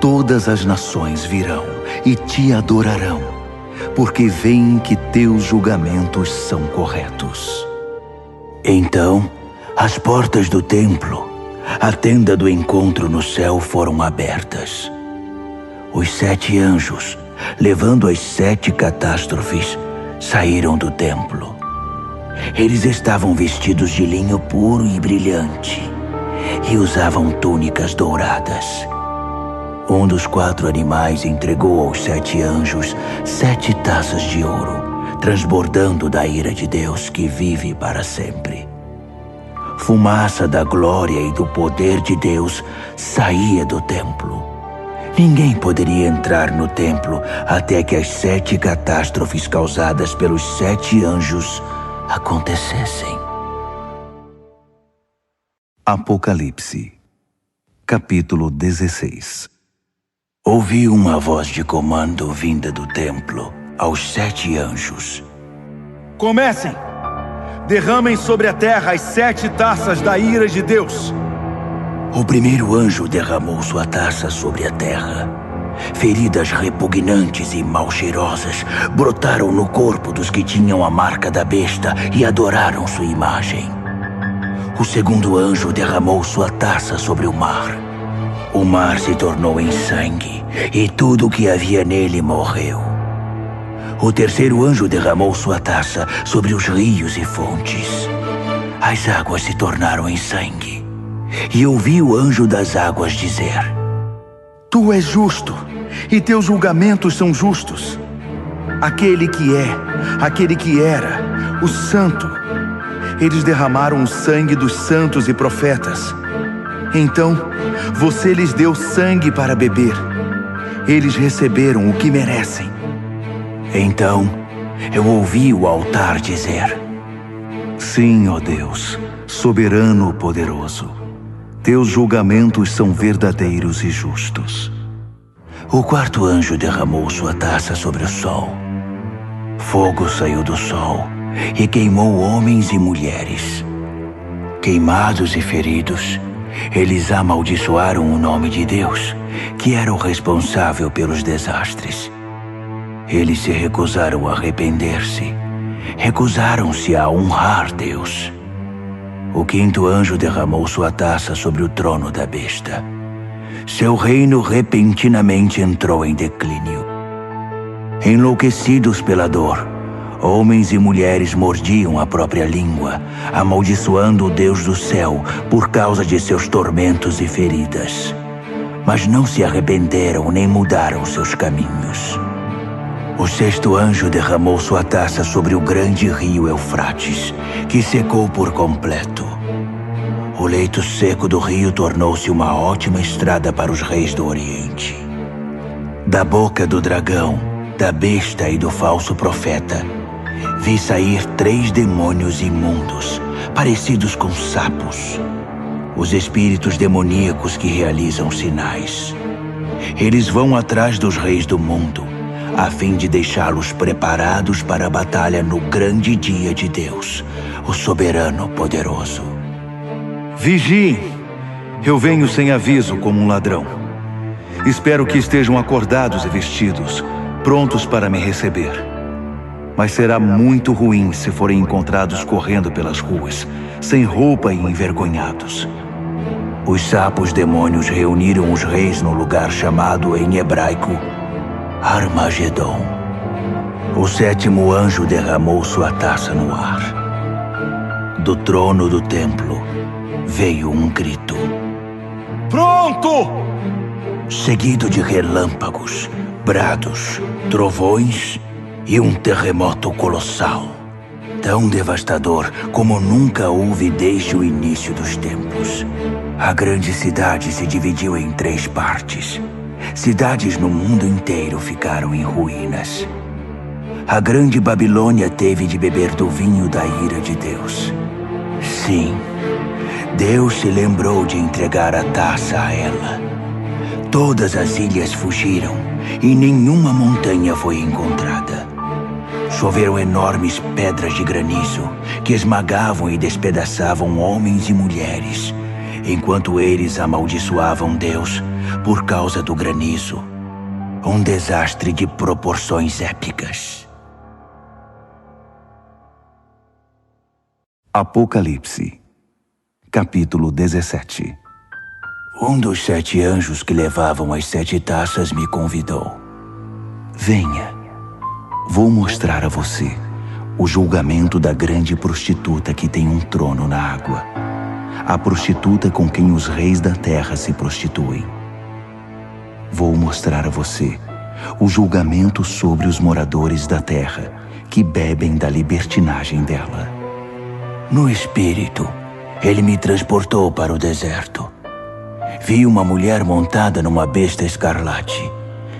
Todas as nações virão e te adorarão, porque veem que teus julgamentos são corretos. Então, as portas do templo, a tenda do encontro no céu, foram abertas. Os 7 anjos, levando as 7 catástrofes, saíram do templo. Eles estavam vestidos de linho puro e brilhante e usavam túnicas douradas. Um dos 4 animais entregou aos 7 anjos 7 taças de ouro, transbordando da ira de Deus que vive para sempre. Fumaça da glória e do poder de Deus saía do templo. Ninguém poderia entrar no templo até que as 7 catástrofes causadas pelos 7 anjos acontecessem. Apocalipse, capítulo 16. Ouvi uma voz de comando vinda do templo aos 7 anjos. Comecem! Derramem sobre a terra as 7 taças da ira de Deus. O primeiro anjo derramou sua taça sobre a terra. Feridas repugnantes e mal cheirosas brotaram no corpo dos que tinham a marca da besta e adoraram sua imagem. O segundo anjo derramou sua taça sobre o mar. O mar se tornou em sangue e tudo o que havia nele morreu. O terceiro anjo derramou sua taça sobre os rios e fontes. As águas se tornaram em sangue. E ouvi o anjo das águas dizer: Tu és justo, e teus julgamentos são justos. Aquele que é, aquele que era, o santo. Eles derramaram o sangue dos santos e profetas. Então, você lhes deu sangue para beber. Eles receberam o que merecem. Então, eu ouvi o altar dizer: Sim, ó Deus, soberano poderoso. Teus julgamentos são verdadeiros e justos. O quarto anjo derramou sua taça sobre o sol. Fogo saiu do sol e queimou homens e mulheres. Queimados e feridos, eles amaldiçoaram o nome de Deus, que era o responsável pelos desastres. Eles se recusaram a arrepender-se, recusaram-se a honrar Deus. O quinto anjo derramou sua taça sobre o trono da besta. Seu reino repentinamente entrou em declínio. Enlouquecidos pela dor, homens e mulheres mordiam a própria língua, amaldiçoando o Deus do céu por causa de seus tormentos e feridas. Mas não se arrependeram nem mudaram seus caminhos. O sexto anjo derramou sua taça sobre o grande rio Eufrates, que secou por completo. O leito seco do rio tornou-se uma ótima estrada para os reis do Oriente. Da boca do dragão, da besta e do falso profeta, vi sair 3 demônios imundos, parecidos com sapos. Os espíritos demoníacos que realizam sinais. Eles vão atrás dos reis do mundo, a fim de deixá-los preparados para a batalha no grande dia de Deus, o soberano poderoso. Vigiem! Eu venho sem aviso como um ladrão. Espero que estejam acordados e vestidos, prontos para me receber. Mas será muito ruim se forem encontrados correndo pelas ruas, sem roupa e envergonhados. Os sapos demônios reuniram os reis no lugar chamado em hebraico Armagedon. O sétimo anjo derramou sua taça no ar. Do trono do templo veio um grito. Pronto! Seguido de relâmpagos, brados, trovões e um terremoto colossal. Tão devastador como nunca houve desde o início dos tempos. A grande cidade se dividiu em 3 partes. Cidades no mundo inteiro ficaram em ruínas. A grande Babilônia teve de beber do vinho da ira de Deus. Sim, Deus se lembrou de entregar a taça a ela. Todas as ilhas fugiram e nenhuma montanha foi encontrada. Choveram enormes pedras de granizo que esmagavam e despedaçavam homens e mulheres, enquanto eles amaldiçoavam Deus por causa do granizo. Um desastre de proporções épicas. Apocalipse, capítulo 17. Um dos 7 anjos que levavam as 7 taças me convidou. Venha, vou mostrar a você o julgamento da grande prostituta que tem um trono na água. A prostituta com quem os reis da terra se prostituem. Vou mostrar a você o julgamento sobre os moradores da terra que bebem da libertinagem dela. No espírito, ele me transportou para o deserto. Vi uma mulher montada numa besta escarlate,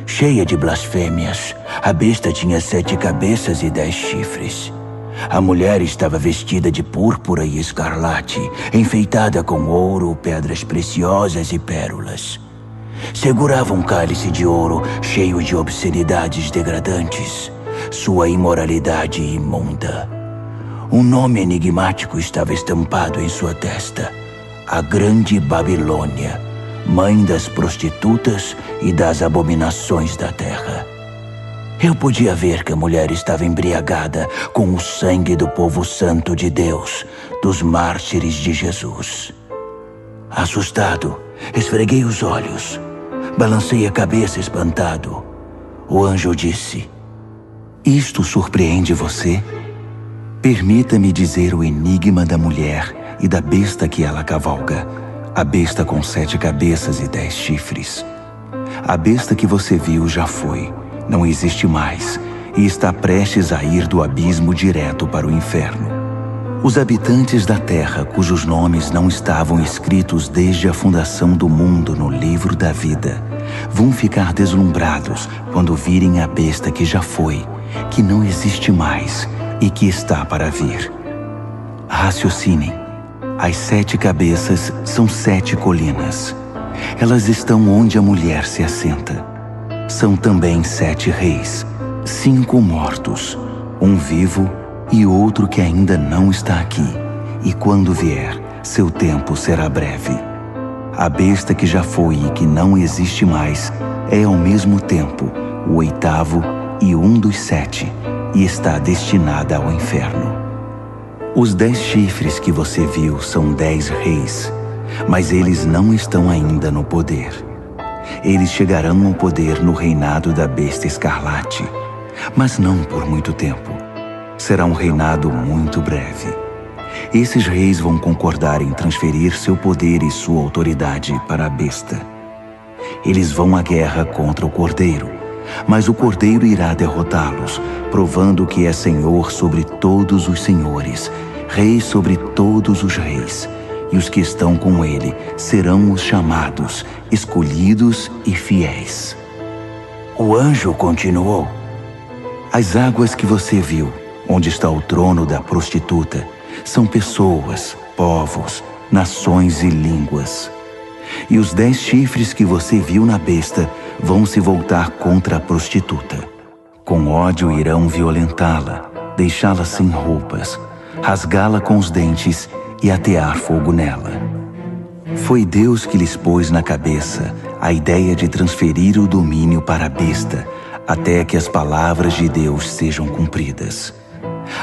cheia de blasfêmias. A besta tinha 7 cabeças e 10 chifres. A mulher estava vestida de púrpura e escarlate, enfeitada com ouro, pedras preciosas e pérolas. Segurava um cálice de ouro cheio de obscenidades degradantes, sua imoralidade imunda. Um nome enigmático estava estampado em sua testa: a Grande Babilônia, mãe das prostitutas e das abominações da terra. Eu podia ver que a mulher estava embriagada com o sangue do povo santo de Deus, dos mártires de Jesus. Assustado, esfreguei os olhos, balancei a cabeça espantado. O anjo disse: Isto surpreende você? Permita-me dizer o enigma da mulher e da besta que ela cavalga, a besta com 7 cabeças e 10 chifres. A besta que você viu já foi, não existe mais, e está prestes a ir do abismo direto para o inferno. Os habitantes da terra, cujos nomes não estavam escritos desde a fundação do mundo no livro da vida, vão ficar deslumbrados quando virem a besta que já foi, que não existe mais e que está para vir. Raciocinem. As 7 cabeças são 7 colinas. Elas estão onde a mulher se assenta. São também 7 reis, 5 mortos, um vivo e outro que ainda não está aqui. E quando vier, seu tempo será breve. A besta que já foi e que não existe mais é ao mesmo tempo o 8º e um dos 7, e está destinada ao inferno. Os 10 chifres que você viu são 10 reis, mas eles não estão ainda no poder. Eles chegarão ao poder no reinado da besta escarlate, mas não por muito tempo. Será um reinado muito breve. Esses reis vão concordar em transferir seu poder e sua autoridade para a besta. Eles vão à guerra contra o Cordeiro, mas o Cordeiro irá derrotá-los, provando que é Senhor sobre todos os senhores, Rei sobre todos os reis, e os que estão com ele serão os chamados, escolhidos e fiéis. O anjo continuou: As águas que você viu, onde está o trono da prostituta, são pessoas, povos, nações e línguas. E os 10 chifres que você viu na besta vão se voltar contra a prostituta. Com ódio irão violentá-la, deixá-la sem roupas, rasgá-la com os dentes e atear fogo nela. Foi Deus que lhes pôs na cabeça a ideia de transferir o domínio para a besta, até que as palavras de Deus sejam cumpridas.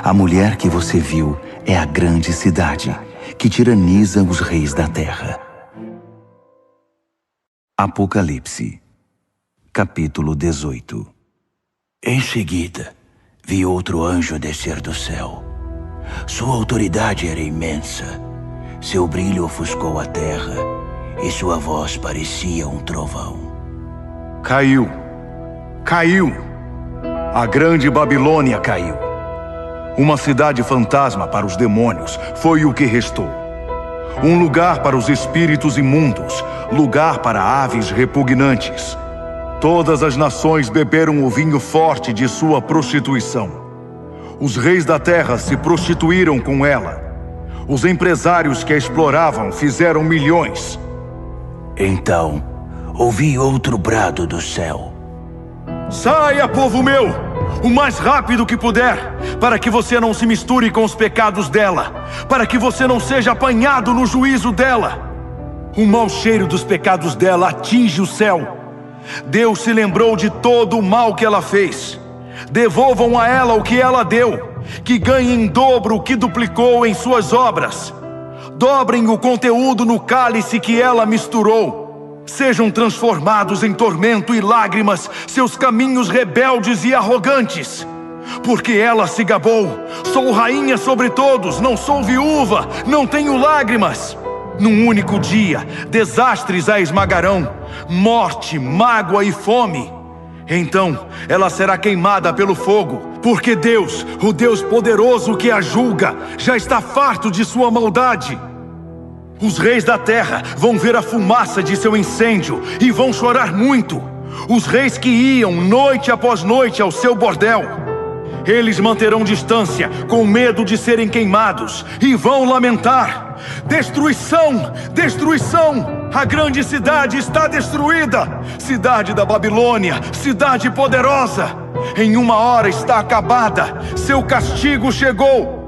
A mulher que você viu é a grande cidade, que tiraniza os reis da terra. Apocalipse, capítulo 18. Em seguida, Vi outro anjo descer do céu. Sua autoridade era imensa. Seu brilho ofuscou a terra e sua voz parecia um trovão. Caiu. Caiu. A grande Babilônia caiu. Uma cidade fantasma para os demônios foi o que restou. Um lugar para os espíritos imundos, lugar para aves repugnantes. Todas as nações beberam o vinho forte de sua prostituição. Os reis da terra se prostituíram com ela. Os empresários que a exploravam fizeram milhões. Então, ouvi outro brado do céu. Saia, povo meu, o mais rápido que puder, para que você não se misture com os pecados dela, para que você não seja apanhado no juízo dela. O mau cheiro dos pecados dela atinge o céu. Deus se lembrou de todo o mal que ela fez. Devolvam a ela o que ela deu, que ganhe em dobro o que duplicou em suas obras. Dobrem o conteúdo no cálice que ela misturou. Sejam transformados em tormento e lágrimas seus caminhos rebeldes e arrogantes. Porque ela se gabou: sou rainha sobre todos, não sou viúva, não tenho lágrimas. Num único dia, desastres a esmagarão, morte, mágoa e fome. Então, ela será queimada pelo fogo, porque Deus, o Deus poderoso que a julga, já está farto de sua maldade. Os reis da terra vão ver a fumaça de seu incêndio e vão chorar muito. Os reis que iam noite após noite ao seu bordel. Eles manterão distância, com medo de serem queimados, e vão lamentar: destruição! Destruição! A grande cidade está destruída! Cidade da Babilônia, cidade poderosa! Em uma hora está acabada, seu castigo chegou!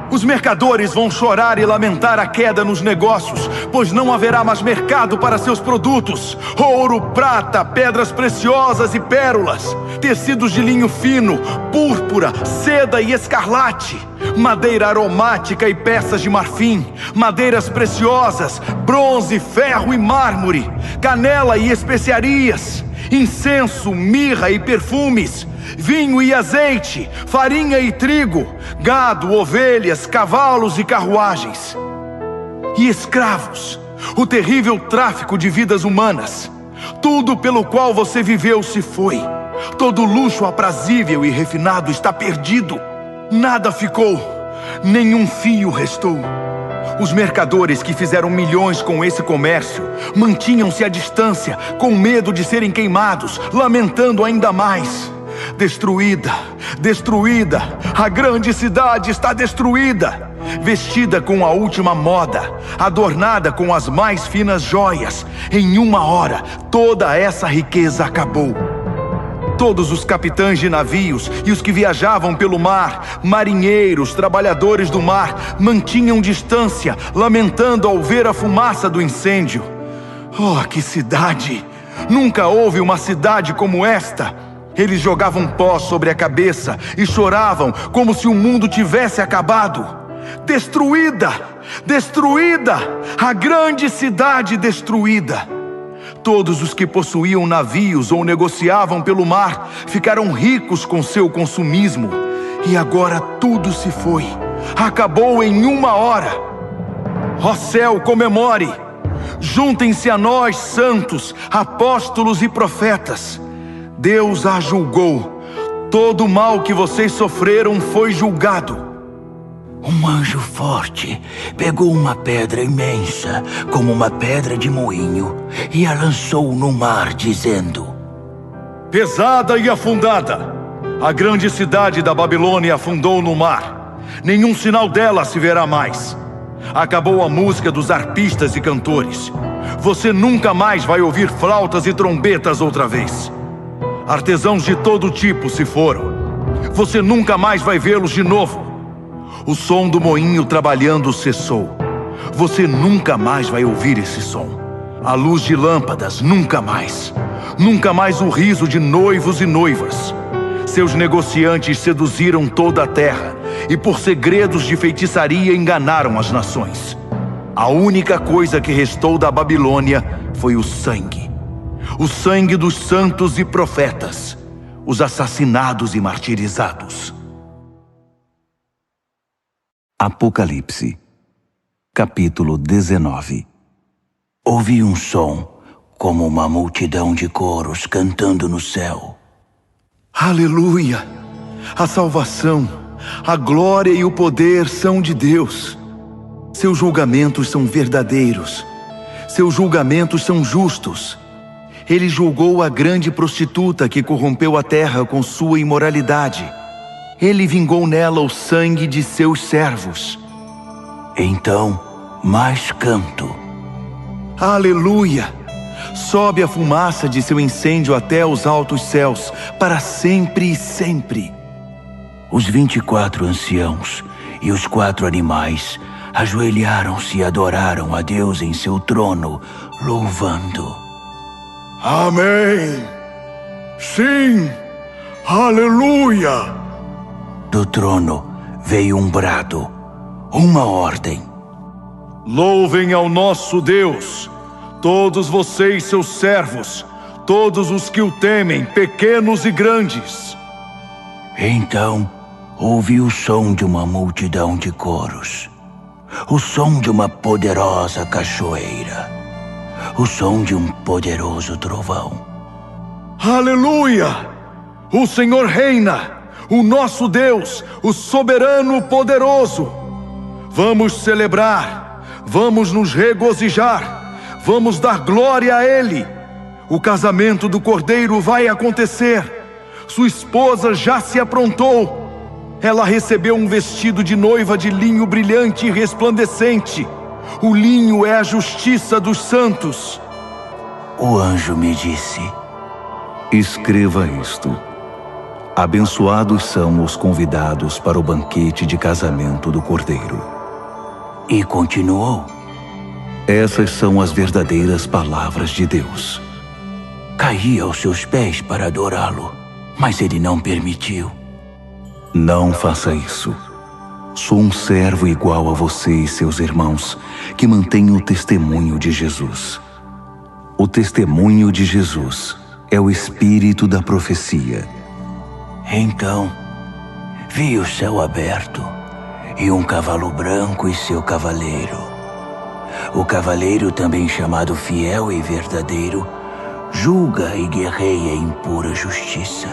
Os mercadores vão chorar e lamentar a queda nos negócios, pois não haverá mais mercado para seus produtos. Ouro, prata, pedras preciosas e pérolas, tecidos de linho fino, púrpura, seda e escarlate, madeira aromática e peças de marfim, madeiras preciosas, bronze, ferro e mármore, canela e especiarias, incenso, mirra e perfumes, vinho e azeite, farinha e trigo, gado, ovelhas, cavalos e carruagens. E escravos, o terrível tráfico de vidas humanas. Tudo pelo qual você viveu se foi. Todo luxo aprazível e refinado está perdido. Nada ficou, nenhum fio restou. Os mercadores que fizeram milhões com esse comércio mantinham-se à distância, com medo de serem queimados, lamentando ainda mais. Destruída, destruída, a grande cidade está destruída. Vestida com a última moda, adornada com as mais finas joias, em uma hora toda essa riqueza acabou. Todos os capitães de navios e os que viajavam pelo mar, marinheiros, trabalhadores do mar, mantinham distância, lamentando ao ver a fumaça do incêndio. Oh, que cidade! Nunca houve uma cidade como esta. Eles jogavam pó sobre a cabeça e choravam como se o mundo tivesse acabado. Destruída! Destruída! A grande cidade destruída! Todos os que possuíam navios ou negociavam pelo mar ficaram ricos com seu consumismo. E agora tudo se foi. Acabou em uma hora. Ó céu, comemore! Juntem-se a nós, santos, apóstolos e profetas. Deus a julgou. Todo o mal que vocês sofreram foi julgado. Um anjo forte pegou uma pedra imensa, como uma pedra de moinho, e a lançou no mar, dizendo: pesada e afundada, a grande cidade da Babilônia afundou no mar. Nenhum sinal dela se verá mais. Acabou a música dos arpistas e cantores. Você nunca mais vai ouvir flautas e trombetas outra vez. Artesãos de todo tipo se foram. Você nunca mais vai vê-los de novo. O som do moinho trabalhando cessou. Você nunca mais vai ouvir esse som. A luz de lâmpadas, nunca mais. Nunca mais o riso de noivos e noivas. Seus negociantes seduziram toda a terra e por segredos de feitiçaria enganaram as nações. A única coisa que restou da Babilônia foi o sangue. O sangue dos santos e profetas. os assassinados e martirizados. Apocalipse, capítulo 19. Ouvi um som, como uma multidão de coros cantando no céu. Aleluia! A salvação, a glória e o poder são de Deus. Seus julgamentos são verdadeiros. Seus julgamentos são justos. Ele julgou a grande prostituta que corrompeu a terra com sua imoralidade. Ele vingou nela o sangue de seus servos. Então, mais canto. Aleluia! Sobe a fumaça de seu incêndio até os altos céus, para sempre e sempre. Os 24 anciãos e os 4 animais ajoelharam-se e adoraram a Deus em seu trono, louvando. Amém! Sim! Aleluia! Do trono veio um brado, uma ordem. Louvem ao nosso Deus, todos vocês, seus servos, todos os que o temem, pequenos e grandes. Então ouvi o som de uma multidão de coros, o som de uma poderosa cachoeira, o som de um poderoso trovão. Aleluia! O Senhor reina! O nosso Deus, o soberano poderoso. Vamos celebrar, vamos nos regozijar, vamos dar glória a Ele. O casamento do Cordeiro vai acontecer. Sua esposa já se aprontou. Ela recebeu um vestido de noiva de linho brilhante e resplandecente. O linho é a justiça dos santos. O anjo me disse: escreva isto. Abençoados são os convidados para o banquete de casamento do Cordeiro. E continuou: essas são as verdadeiras palavras de Deus. Caí aos seus pés para adorá-lo, mas ele não permitiu. Não faça isso. Sou um servo igual a você e seus irmãos, que mantém o testemunho de Jesus. O testemunho de Jesus é o espírito da profecia. Então, vi o céu aberto e um cavalo branco e seu cavaleiro. O cavaleiro, também chamado Fiel e Verdadeiro, julga e guerreia em pura justiça.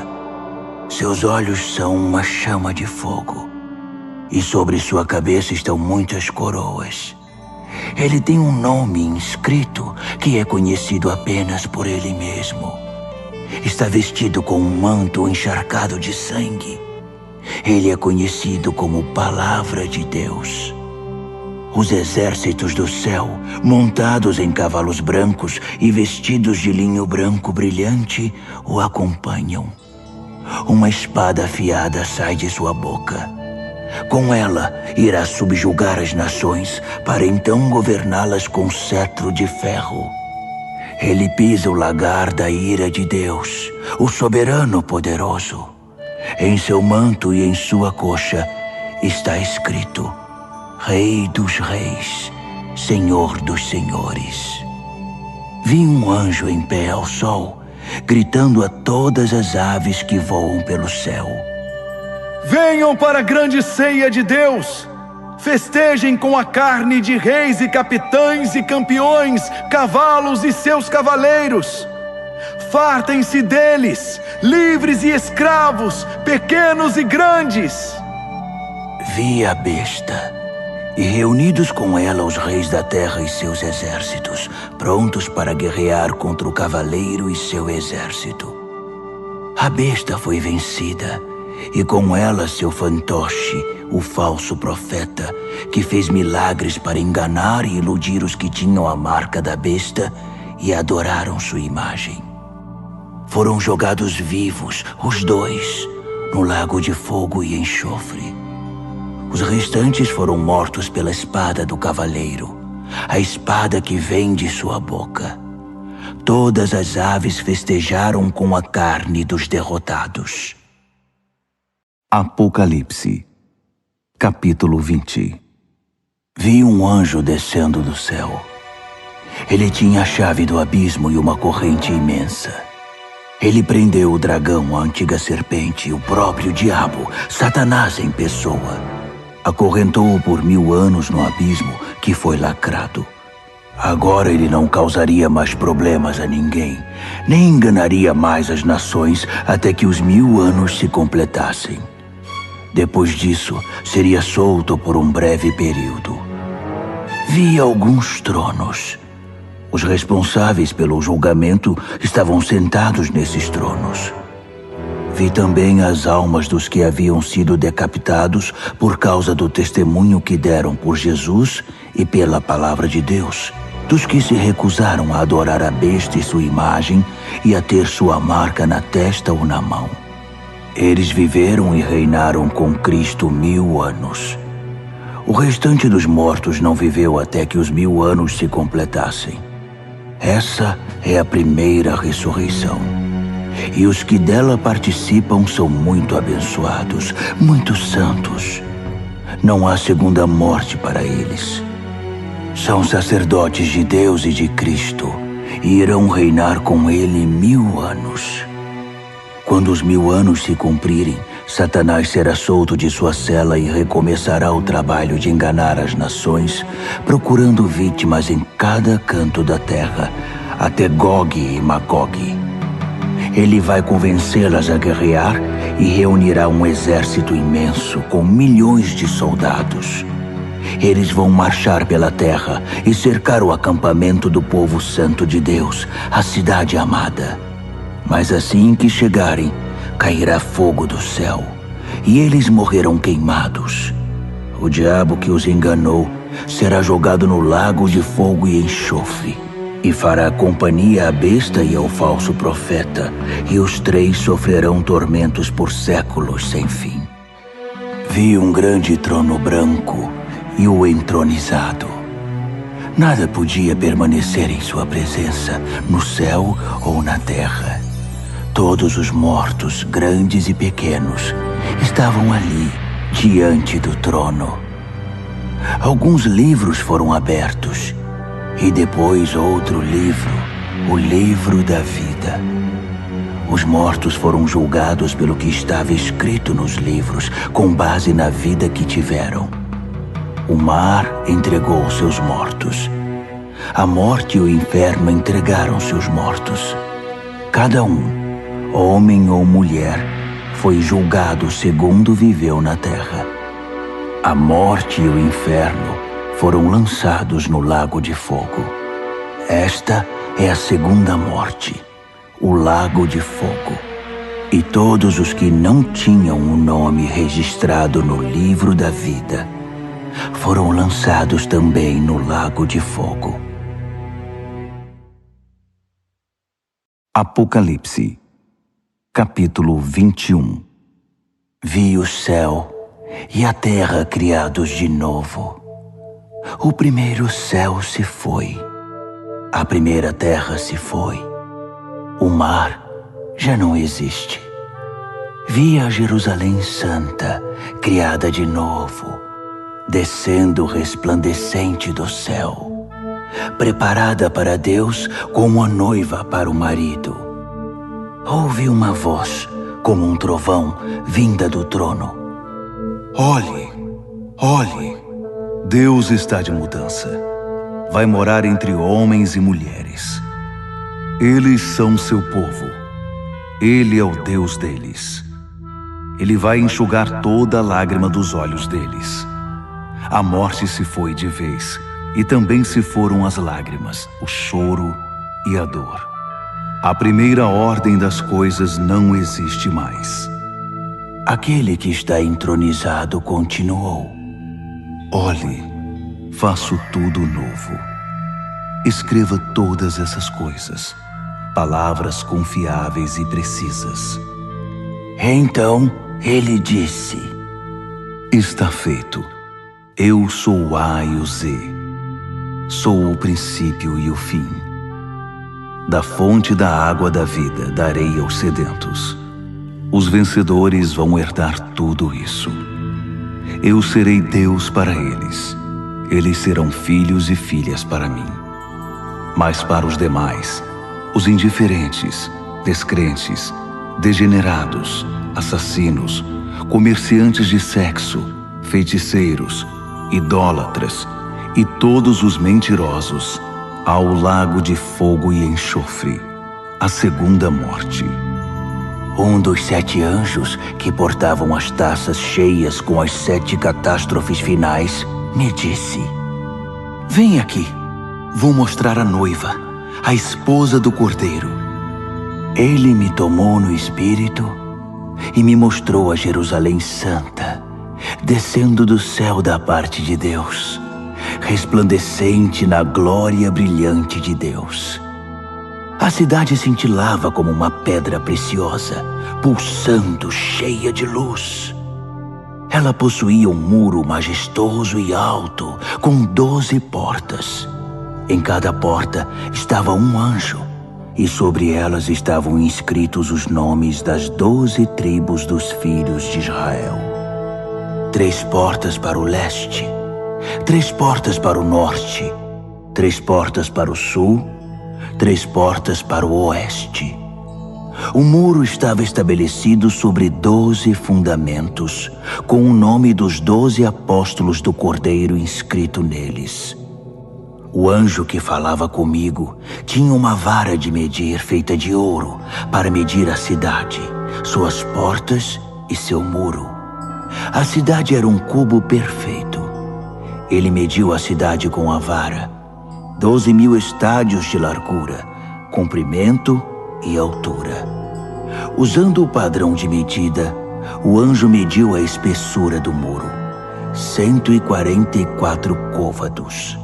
Seus olhos são uma chama de fogo, e sobre sua cabeça estão muitas coroas. Ele tem um nome inscrito que é conhecido apenas por ele mesmo. Está vestido com um manto encharcado de sangue. Ele é conhecido como Palavra de Deus. Os exércitos do céu, montados em cavalos brancos e vestidos de linho branco brilhante, o acompanham. Uma espada afiada sai de sua boca. Com ela, irá subjugar as nações, para então governá-las com cetro de ferro. Ele pisa o lagar da ira de Deus, o soberano poderoso. Em seu manto e em sua coxa está escrito: Rei dos reis, Senhor dos senhores. Vi um anjo em pé ao sol, gritando a todas as aves que voam pelo céu: venham para a grande ceia de Deus! Festejem com a carne de reis e capitães e campeões, cavalos e seus cavaleiros. Fartem-se deles, livres e escravos, pequenos e grandes. Vi a besta, e reunidos com ela os reis da terra e seus exércitos, prontos para guerrear contra o cavaleiro e seu exército. A besta foi vencida, e com ela seu fantoche, o falso profeta, que fez milagres para enganar e iludir os que tinham a marca da besta e adoraram sua imagem. Foram jogados vivos, os dois, no lago de fogo e enxofre. Os restantes foram mortos pela espada do cavaleiro, a espada que vem de sua boca. Todas as aves festejaram com a carne dos derrotados. Apocalipse, capítulo 20. Vi um anjo descendo do céu. Ele tinha a chave do abismo e uma corrente imensa. Ele prendeu o dragão, a antiga serpente, o próprio diabo, Satanás em pessoa. Acorrentou-o por 1000 anos no abismo que foi lacrado. Agora ele não causaria mais problemas a ninguém, nem enganaria mais as nações até que os 1000 anos se completassem. Depois disso, seria solto por um breve período. Vi alguns tronos. Os responsáveis pelo julgamento estavam sentados nesses tronos. Vi também as almas dos que haviam sido decapitados por causa do testemunho que deram por Jesus e pela palavra de Deus, dos que se recusaram a adorar a besta e sua imagem e a ter sua marca na testa ou na mão. Eles viveram e reinaram com Cristo 1000 anos. O restante dos mortos não viveu até que os 1000 anos se completassem. Essa é a primeira ressurreição. E os que dela participam são muito abençoados, muito santos. Não há segunda morte para eles. São sacerdotes de Deus e de Cristo, e irão reinar com ele 1000 anos. Quando os 1000 anos se cumprirem, Satanás será solto de sua cela e recomeçará o trabalho de enganar as nações, procurando vítimas em cada canto da terra, até Gog e Magog. Ele vai convencê-las a guerrear e reunirá um exército imenso com milhões de soldados. Eles vão marchar pela terra e cercar o acampamento do povo santo de Deus, a cidade amada. Mas assim que chegarem, cairá fogo do céu, e eles morrerão queimados. O diabo que os enganou será jogado no lago de fogo e enxofre, e fará companhia à besta e ao falso profeta, e os 3 sofrerão tormentos por séculos sem fim. Vi um grande trono branco e o entronizado. Nada podia permanecer em sua presença, no céu ou na terra. Todos os mortos, grandes e pequenos, estavam ali, diante do trono. Alguns livros foram abertos, e depois outro livro, o livro da vida. Os mortos foram julgados pelo que estava escrito nos livros, com base na vida que tiveram. O mar entregou seus mortos. A morte e o inferno entregaram seus mortos. Cada um, homem ou mulher, foi julgado segundo viveu na terra. A morte e o inferno foram lançados no lago de fogo. Esta é a segunda morte, o lago de fogo. E todos os que não tinham o nome registrado no livro da vida foram lançados também no lago de fogo. Apocalipse, capítulo 21. Vi o céu e a terra criados de novo. O primeiro céu se foi, a primeira terra se foi, o mar já não existe. Vi a Jerusalém Santa, criada de novo, descendo resplandecente do céu, preparada para Deus como a noiva para o marido. Ouvi uma voz, como um trovão, vinda do trono. Olhe, olhe, Deus está de mudança. Vai morar entre homens e mulheres. Eles são seu povo. Ele é o Deus deles. Ele vai enxugar toda a lágrima dos olhos deles. A morte se foi de vez, e também se foram as lágrimas, o choro e a dor. A primeira ordem das coisas não existe mais. Aquele que está entronizado continuou. Olhe, faço tudo novo. Escreva todas essas coisas, palavras confiáveis e precisas. Então ele disse: Está feito. Eu sou o A e o Z. Sou o princípio e o fim. Da fonte da água da vida darei aos sedentos. Os vencedores vão herdar tudo isso. Eu serei Deus para eles. Eles serão filhos e filhas para mim. Mas para os demais, os indiferentes, descrentes, degenerados, assassinos, comerciantes de sexo, feiticeiros, idólatras e todos os mentirosos ao lago de fogo e enxofre, a segunda morte. Um dos 7 anjos que portavam as taças cheias com as 7 catástrofes finais me disse: Vem aqui, vou mostrar a noiva, a esposa do Cordeiro. Ele me tomou no espírito e me mostrou a Jerusalém Santa, descendo do céu da parte de Deus, resplandecente na glória brilhante de Deus. A cidade cintilava como uma pedra preciosa, pulsando, cheia de luz. Ela possuía um muro majestoso e alto, com 12 portas. Em cada porta estava um anjo, e sobre elas estavam inscritos os nomes das 12 tribos dos filhos de Israel. 3 portas para o leste, 3 portas para o norte, 3 portas para o sul, 3 portas para o oeste. O muro estava estabelecido sobre 12 fundamentos, com o nome dos 12 apóstolos do Cordeiro inscrito neles. O anjo que falava comigo tinha uma vara de medir feita de ouro para medir a cidade, suas portas e seu muro. A cidade era um cubo perfeito. Ele mediu a cidade com a vara, 12.000 estádios de largura, comprimento e altura. Usando o padrão de medida, o anjo mediu a espessura do muro, 144 côvados.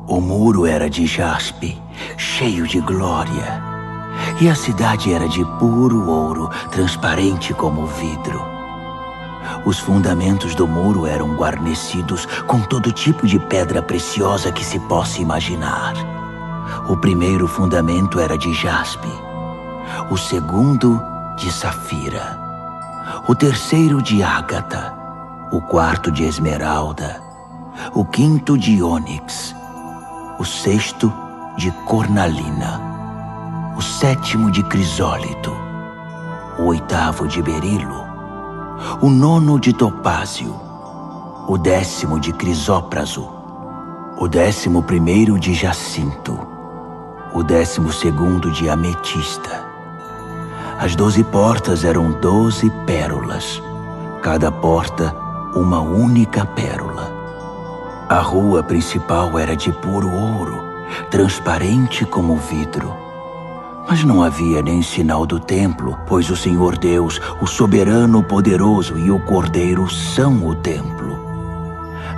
O muro era de jaspe, cheio de glória, e a cidade era de puro ouro, transparente como vidro. Os fundamentos do muro eram guarnecidos com todo tipo de pedra preciosa que se possa imaginar. O primeiro fundamento era de jaspe, o segundo de safira, o terceiro de ágata, o quarto de esmeralda, o quinto de ônix, o sexto de cornalina, o sétimo de crisólito, o oitavo de berilo, o nono de topázio, o 10º de crisópraso, o 11º de jacinto, o 12º de ametista. As 12 portas eram 12 pérolas, cada porta uma única pérola. A rua principal era de puro ouro, transparente como vidro. Mas não havia nem sinal do templo, pois o Senhor Deus, o soberano poderoso e o Cordeiro são o templo.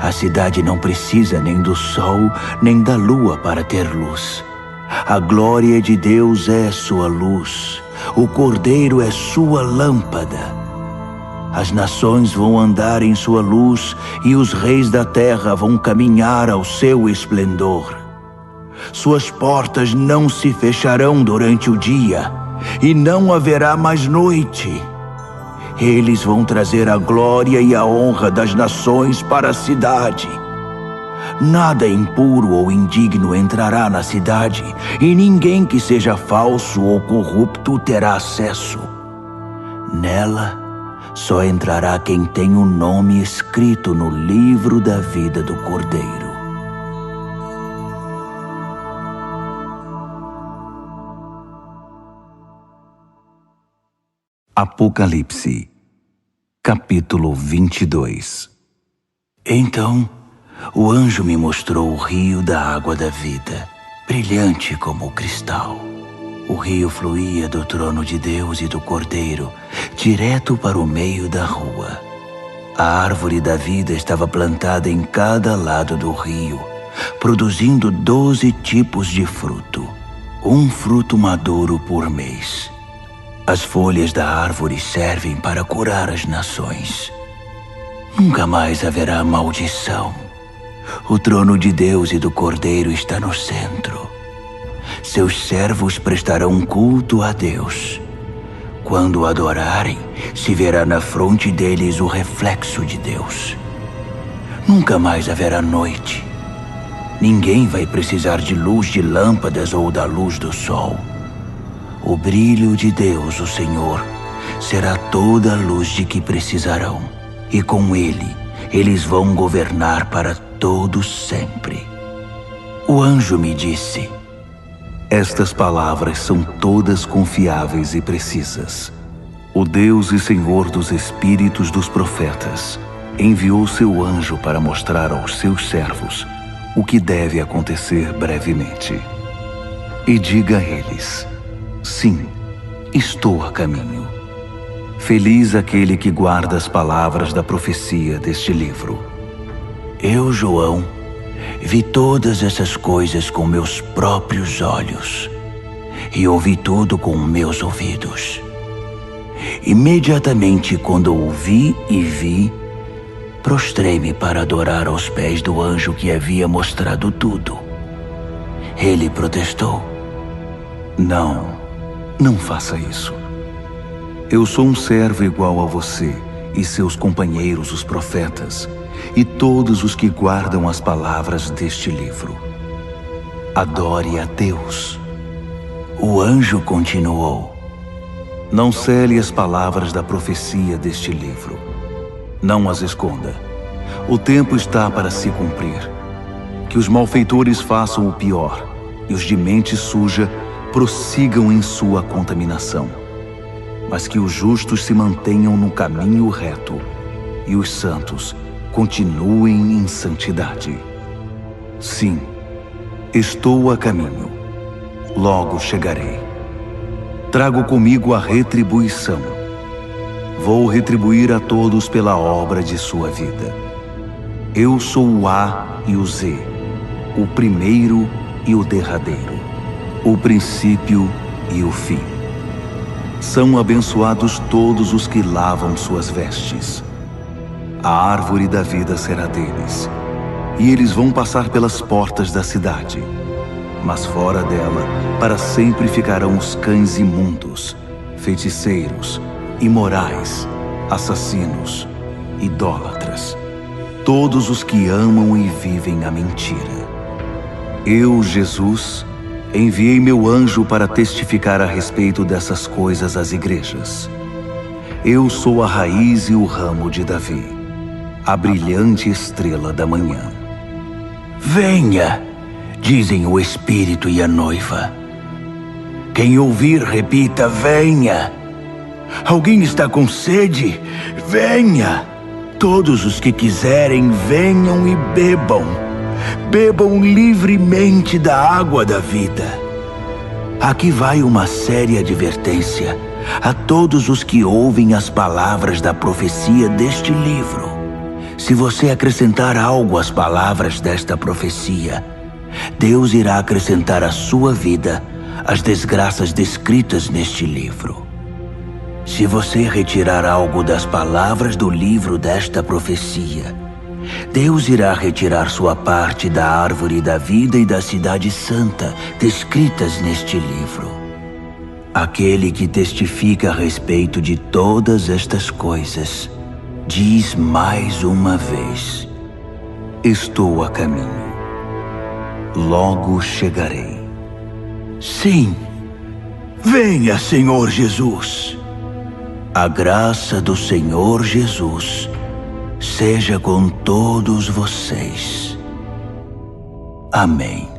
A cidade não precisa nem do sol, nem da lua para ter luz. A glória de Deus é sua luz, o Cordeiro é sua lâmpada. As nações vão andar em sua luz e os reis da terra vão caminhar ao seu esplendor. Suas portas não se fecharão durante o dia, e não haverá mais noite. Eles vão trazer a glória e a honra das nações para a cidade. Nada impuro ou indigno entrará na cidade, e ninguém que seja falso ou corrupto terá acesso. Nela, só entrará quem tem o nome escrito no livro da vida do Cordeiro. Apocalipse, capítulo 22. Então, o anjo me mostrou o rio da água da vida, brilhante como o cristal. O rio fluía do trono de Deus e do Cordeiro, direto para o meio da rua. A árvore da vida estava plantada em cada lado do rio, produzindo 12 tipos de fruto, um fruto maduro por mês. As folhas da árvore servem para curar as nações. Nunca mais haverá maldição. O trono de Deus e do Cordeiro está no centro. Seus servos prestarão culto a Deus. Quando o adorarem, se verá na fronte deles o reflexo de Deus. Nunca mais haverá noite. Ninguém vai precisar de luz de lâmpadas ou da luz do sol. O brilho de Deus, o Senhor, será toda a luz de que precisarão, e com ele, eles vão governar para todos sempre. O anjo me disse: estas palavras são todas confiáveis e precisas. O Deus e Senhor dos espíritos dos profetas enviou seu anjo para mostrar aos seus servos o que deve acontecer brevemente. E diga a eles: sim, estou a caminho. Feliz aquele que guarda as palavras da profecia deste livro. Eu, João, vi todas essas coisas com meus próprios olhos e ouvi tudo com meus ouvidos. Imediatamente quando ouvi e vi, prostrei-me para adorar aos pés do anjo que havia mostrado tudo. Ele protestou: Não faça isso. Eu sou um servo igual a você e seus companheiros, os profetas, e todos os que guardam as palavras deste livro. Adore a Deus. O anjo continuou: não cele as palavras da profecia deste livro. Não as esconda. O tempo está para se cumprir. Que os malfeitores façam o pior e os de mente suja prossigam em sua contaminação. Mas que os justos se mantenham no caminho reto e os santos continuem em santidade. Sim, estou a caminho. Logo chegarei. Trago comigo a retribuição. Vou retribuir a todos pela obra de sua vida. Eu sou o A e o Z, o primeiro e o derradeiro, o princípio e o fim. São abençoados todos os que lavam suas vestes. A árvore da vida será deles, e eles vão passar pelas portas da cidade. Mas fora dela, para sempre ficarão os cães imundos, feiticeiros, imorais, assassinos, idólatras, todos os que amam e vivem a mentira. Eu, Jesus, enviei meu anjo para testificar a respeito dessas coisas às igrejas. Eu sou a raiz e o ramo de Davi, a brilhante estrela da manhã. Venha, dizem o Espírito e a noiva. Quem ouvir, repita: venha. Alguém está com sede? Venha. Todos os que quiserem, venham e bebam. Bebam livremente da água da vida. Aqui vai uma séria advertência a todos os que ouvem as palavras da profecia deste livro. Se você acrescentar algo às palavras desta profecia, Deus irá acrescentar à sua vida as desgraças descritas neste livro. Se você retirar algo das palavras do livro desta profecia, Deus irá retirar sua parte da árvore da vida e da cidade santa descritas neste livro. Aquele que testifica a respeito de todas estas coisas diz mais uma vez: estou a caminho. Logo chegarei. Sim, venha, Senhor Jesus. A graça do Senhor Jesus seja com todos vocês. Amém.